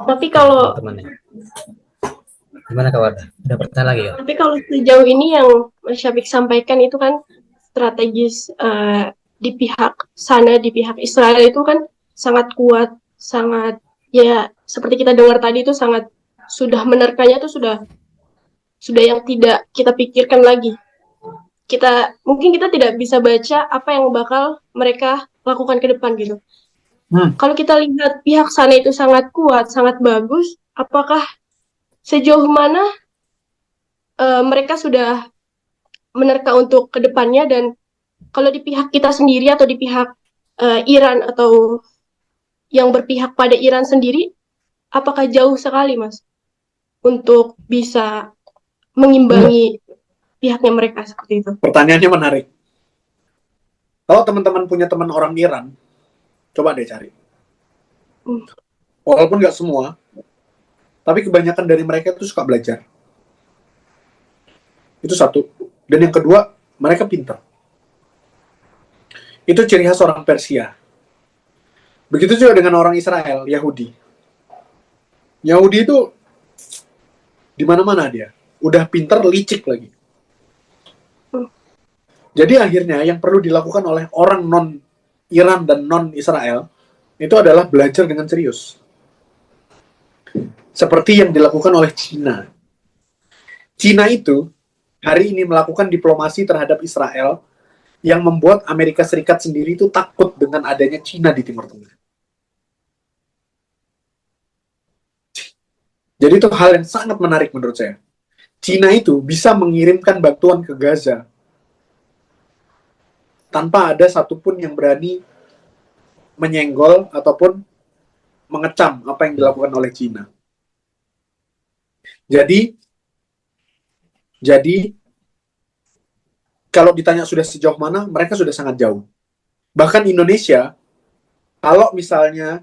Speaker 2: Tapi kalau
Speaker 1: teman-teman. Gimana kawan? Ada pertanyaan lagi ya?
Speaker 2: Tapi kalau sejauh ini yang Mas Syafik sampaikan itu kan strategis di pihak sana, di pihak Israel itu kan sangat kuat, sangat ya seperti kita dengar tadi itu sangat sudah menerkanya itu sudah yang tidak kita pikirkan lagi. Mungkin kita tidak bisa baca apa yang bakal mereka lakukan ke depan gitu. Kalau kita lihat pihak sana itu sangat kuat, sangat bagus, apakah sejauh mana mereka sudah menerka untuk kedepannya, dan kalau di pihak kita sendiri atau di pihak Iran atau yang berpihak pada Iran sendiri, apakah jauh sekali Mas untuk bisa mengimbangi pihaknya mereka seperti itu?
Speaker 3: Pertanyaannya menarik. Kalau teman-teman punya teman orang Iran, coba deh cari. Walaupun nggak semua, tapi kebanyakan dari mereka itu suka belajar. Itu satu. Dan yang kedua, mereka pintar. Itu ciri khas orang Persia. Begitu juga dengan orang Israel, Yahudi. Yahudi itu di mana-mana dia. Udah pintar, licik lagi. Jadi akhirnya yang perlu dilakukan oleh orang non-Iran dan non-Israel itu adalah belajar dengan serius. Seperti yang dilakukan oleh Cina. Cina itu hari ini melakukan diplomasi terhadap Israel yang membuat Amerika Serikat sendiri itu takut dengan adanya Cina di Timur Tengah. Jadi itu hal yang sangat menarik menurut saya. Cina itu bisa mengirimkan bantuan ke Gaza tanpa ada satupun yang berani menyenggol ataupun mengecam apa yang dilakukan oleh Cina. Jadi kalau ditanya sudah sejauh mana, mereka sudah sangat jauh. Bahkan Indonesia, kalau misalnya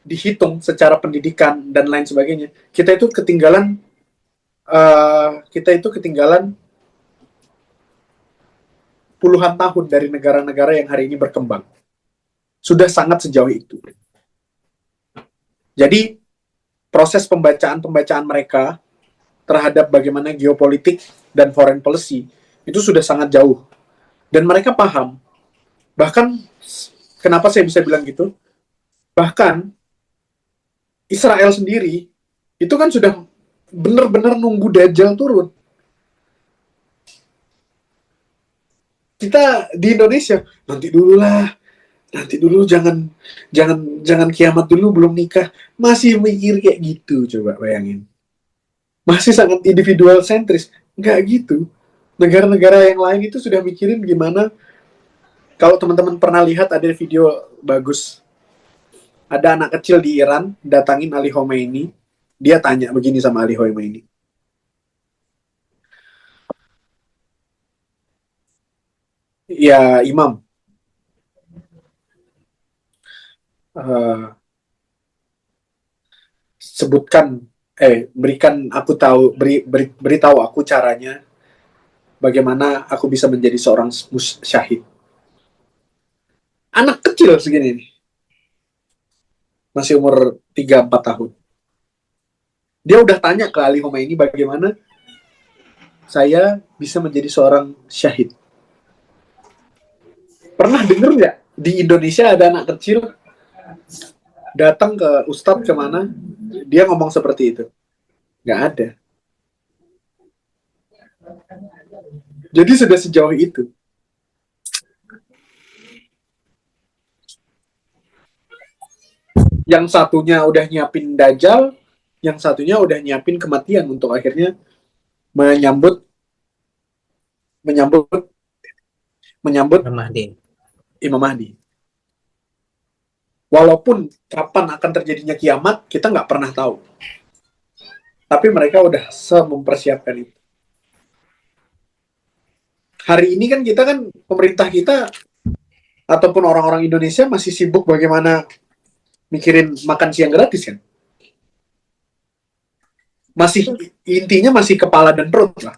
Speaker 3: dihitung secara pendidikan dan lain sebagainya, kita itu ketinggalan puluhan tahun dari negara-negara yang hari ini berkembang. Sudah sangat sejauh itu. Jadi, proses pembacaan mereka terhadap bagaimana geopolitik dan foreign policy itu sudah sangat jauh. Dan mereka paham. Bahkan, kenapa saya bisa bilang gitu? Bahkan, Israel sendiri itu kan sudah benar-benar nunggu Dajjal turun. Kita di Indonesia, nanti dulu jangan kiamat dulu belum nikah. Masih mikir kayak gitu, coba bayangin. Masih sangat individual sentris. Nggak gitu. Negara-negara yang lain itu sudah mikirin gimana. Kalau teman-teman pernah lihat ada video bagus. Ada anak kecil di Iran datangin Ali Khomeini. Dia tanya begini sama Ali Khomeini. Ya, Imam. Beritahu aku caranya bagaimana aku bisa menjadi seorang syahid. Anak kecil segini nih, masih umur 3-4 tahun. Dia udah tanya ke Ali Khomeini bagaimana saya bisa menjadi seorang syahid. Pernah denger nggak di Indonesia ada anak kecil datang ke Ustadz kemana, dia ngomong seperti itu? Nggak ada. Jadi sudah sejauh itu. Yang satunya udah nyiapin dajjal, yang satunya udah nyiapin kematian untuk akhirnya menyambut menyambut menyambut
Speaker 1: Mahdi.
Speaker 3: Imam Mahdi. Walaupun kapan akan terjadinya kiamat, kita nggak pernah tahu. Tapi mereka udah mempersiapkan itu. Hari ini kan kita kan, pemerintah kita ataupun orang-orang Indonesia masih sibuk bagaimana mikirin makan siang gratis kan. Masih, intinya masih kepala dan perut lah.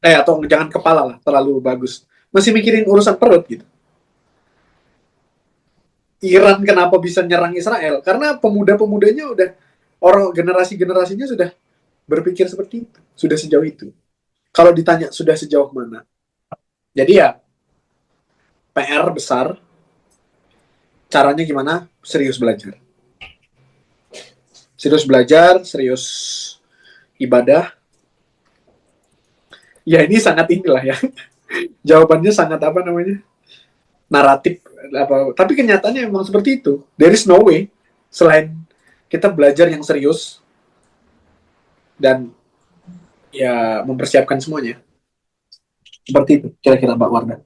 Speaker 3: Atau jangan kepala lah, terlalu bagus. Masih mikirin urusan perut gitu. Iran kenapa bisa nyerang Israel? Karena pemuda-pemudanya udah, orang generasi-generasinya sudah berpikir seperti itu, sudah sejauh itu. Kalau ditanya sudah sejauh mana, jadi ya PR besar. Caranya gimana? Serius belajar, serius ibadah. Ya ini sangat inilah ya. Jawabannya sangat apa namanya? Naratif apa, tapi kenyataannya memang seperti itu. There is no way selain kita belajar yang serius dan ya mempersiapkan semuanya. Seperti itu kira-kira Mbak Warda.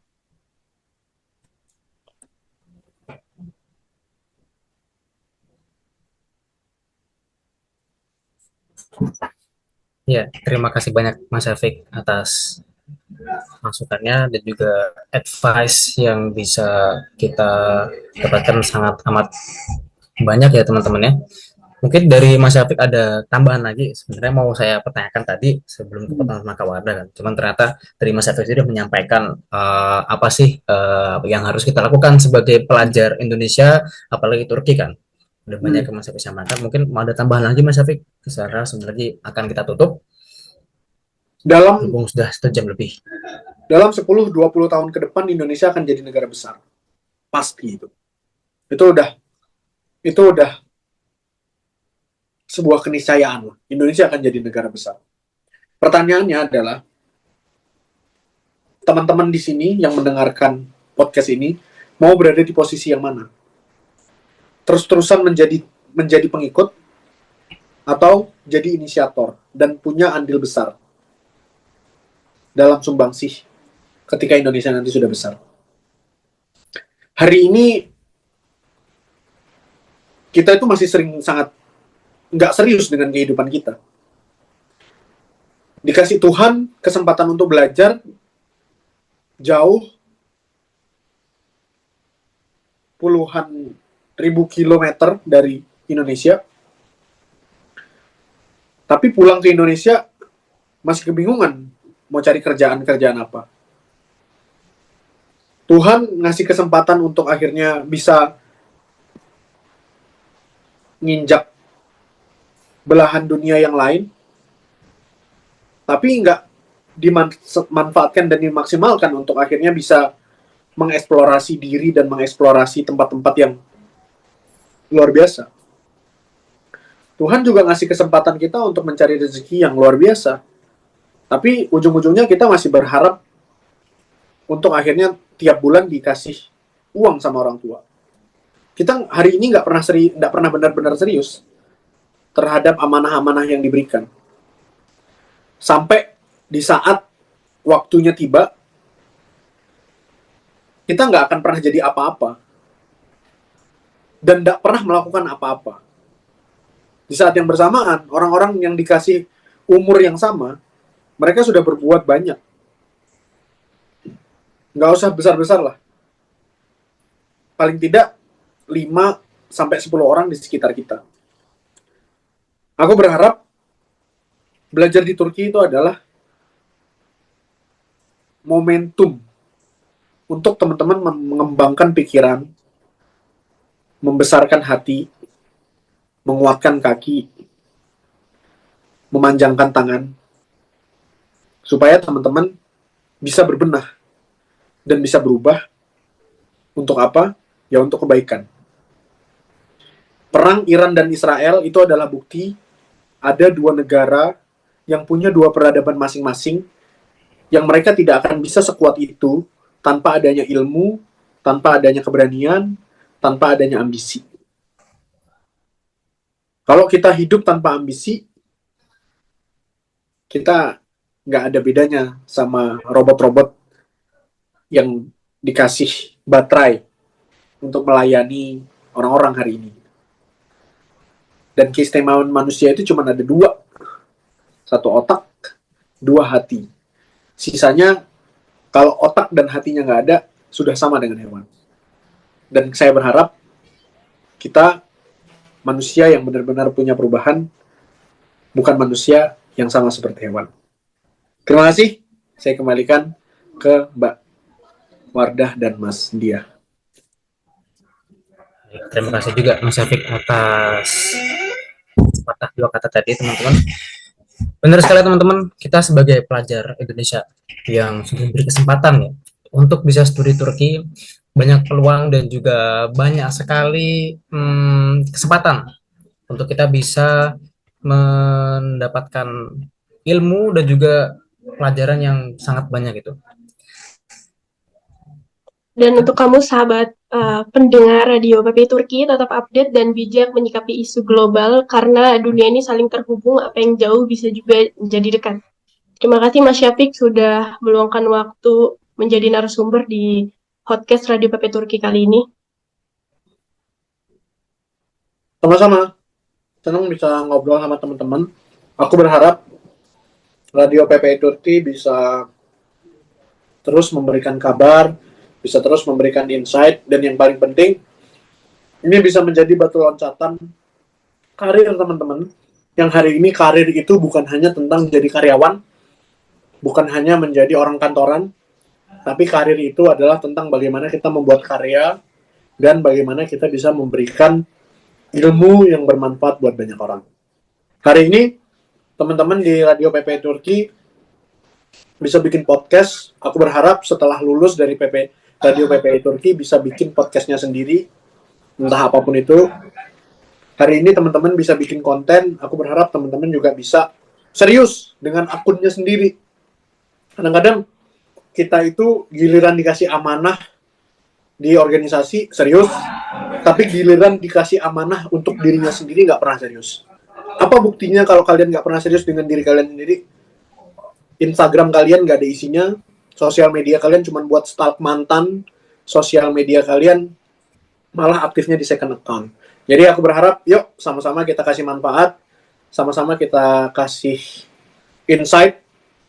Speaker 1: Ya, terima kasih banyak Mas Afik atas masukannya dan juga advice yang bisa kita dapatkan sangat amat banyak ya teman-teman ya. Mungkin dari Mas Afik ada tambahan lagi sebenarnya mau saya pertanyakan tadi sebelum ke pertanyaan Maka Warda kan. Cuman ternyata dari Mas Afik sudah menyampaikan apa sih yang harus kita lakukan sebagai pelajar Indonesia apalagi Turki kan. Udah banyak yang Mas Afik sampaikan. Mungkin mau ada tambahan lagi Mas Afik? Secara sebenarnya akan kita tutup.
Speaker 3: Dalam
Speaker 1: Sudah 1 jam lebih.
Speaker 3: dalam 10-20 tahun ke depan Indonesia akan jadi negara besar. Pasti itu. Itu udah sebuah keniscayaan lah. Indonesia akan jadi negara besar. Pertanyaannya adalah, teman-teman di sini yang mendengarkan podcast ini mau berada di posisi yang mana? Terus-terusan menjadi pengikut atau jadi inisiator dan punya andil besar dalam sumbangsih ketika Indonesia nanti sudah besar. Hari ini kita itu masih sangat nggak serius dengan kehidupan kita. Dikasih Tuhan kesempatan untuk belajar jauh puluhan ribu kilometer dari Indonesia, tapi pulang ke Indonesia masih kebingungan mau cari kerjaan apa. Tuhan ngasih kesempatan untuk akhirnya bisa nginjak belahan dunia yang lain, tapi nggak dimanfaatkan dan dimaksimalkan untuk akhirnya bisa mengeksplorasi diri dan mengeksplorasi tempat-tempat yang luar biasa. Tuhan juga ngasih kesempatan kita untuk mencari rezeki yang luar biasa, tapi ujung-ujungnya kita masih berharap untuk akhirnya tiap bulan dikasih uang sama orang tua. Kita hari ini nggak pernah benar-benar serius terhadap amanah-amanah yang diberikan. Sampai di saat waktunya tiba, kita nggak akan pernah jadi apa-apa dan nggak pernah melakukan apa-apa. Di saat yang bersamaan, orang-orang yang dikasih umur yang sama, mereka sudah berbuat banyak. Nggak usah besar-besar lah. Paling tidak 5-10 orang di sekitar kita. Aku berharap belajar di Turki itu adalah momentum untuk teman-teman mengembangkan pikiran, membesarkan hati, menguatkan kaki, memanjangkan tangan, supaya teman-teman bisa berbenah dan bisa berubah. Untuk apa? Ya untuk kebaikan. Perang Iran dan Israel itu adalah bukti ada dua negara yang punya dua peradaban masing-masing, yang mereka tidak akan bisa sekuat itu tanpa adanya ilmu, tanpa adanya keberanian, tanpa adanya ambisi. Kalau kita hidup tanpa ambisi, kita nggak ada bedanya sama robot-robot yang dikasih baterai untuk melayani orang-orang hari ini. Dan keistimewaan manusia itu cuma ada dua. Satu otak, dua hati. Sisanya, kalau otak dan hatinya nggak ada, sudah sama dengan hewan. Dan saya berharap kita manusia yang benar-benar punya perubahan, bukan manusia yang sama seperti hewan. Terima kasih. Saya kembalikan ke Mbak Wardah dan Mas Dia.
Speaker 1: Terima kasih juga Mas Syafiq atas patah dua kata tadi, teman-teman. Benar sekali, teman-teman, kita sebagai pelajar Indonesia yang sudah diberi kesempatan ya untuk bisa studi Turki, banyak peluang dan juga banyak sekali kesempatan untuk kita bisa mendapatkan ilmu dan juga pelajaran yang sangat banyak itu.
Speaker 2: Dan untuk kamu sahabat pendengar Radio PP Turki, tetap update dan bijak menyikapi isu global karena dunia ini saling terhubung, apa yang jauh bisa juga menjadi dekat. Terima kasih Mas Syafiq sudah meluangkan waktu menjadi narasumber di podcast Radio PP Turki kali ini.
Speaker 3: Sama-sama. Senang bisa ngobrol sama teman-teman. Aku berharap Radio PPI Turki bisa terus memberikan kabar, bisa terus memberikan insight, dan yang paling penting, ini bisa menjadi batu loncatan karir teman-teman. Yang hari ini karir itu bukan hanya tentang jadi karyawan, bukan hanya menjadi orang kantoran, tapi karir itu adalah tentang bagaimana kita membuat karya dan bagaimana kita bisa memberikan ilmu yang bermanfaat buat banyak orang. Hari ini, teman-teman di Radio PPI Turki bisa bikin podcast. Aku berharap setelah lulus dari Radio PPI Turki bisa bikin podcastnya sendiri, entah apapun itu. Hari ini teman-teman bisa bikin konten. Aku berharap teman-teman juga bisa serius dengan akunnya sendiri. Kadang-kadang kita itu giliran dikasih amanah di organisasi serius, tapi giliran dikasih amanah untuk dirinya sendiri nggak pernah serius. Apa buktinya kalau kalian nggak pernah serius dengan diri kalian sendiri? Instagram kalian nggak ada isinya, sosial media kalian cuma buat stalk mantan, sosial media kalian malah aktifnya di second account. Jadi aku berharap, yuk sama-sama kita kasih manfaat, sama-sama kita kasih insight.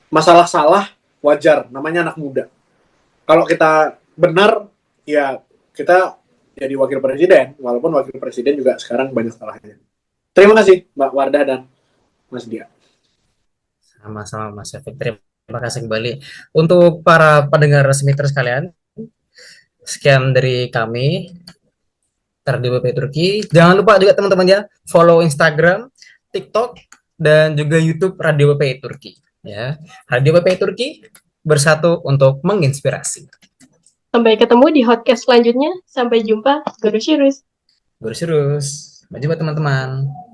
Speaker 3: Masalah salah, wajar, namanya anak muda. Kalau kita benar, ya kita jadi wakil presiden, walaupun wakil presiden juga sekarang banyak salahnya. Terima kasih Mbak Wardah dan Mas Dia.
Speaker 1: Sama-sama Mas Syafiq, terima kasih kembali. Untuk para pendengar Semiter sekalian, sekian dari kami Radio PP Turki. Jangan lupa juga teman-teman ya, follow Instagram, TikTok, dan juga YouTube Radio PP Turki. Ya, Radio PP Turki bersatu untuk menginspirasi.
Speaker 2: Sampai ketemu di podcast selanjutnya. Sampai jumpa. Görüşürüz.
Speaker 1: Görüşürüz. Sampai jumpa teman-teman.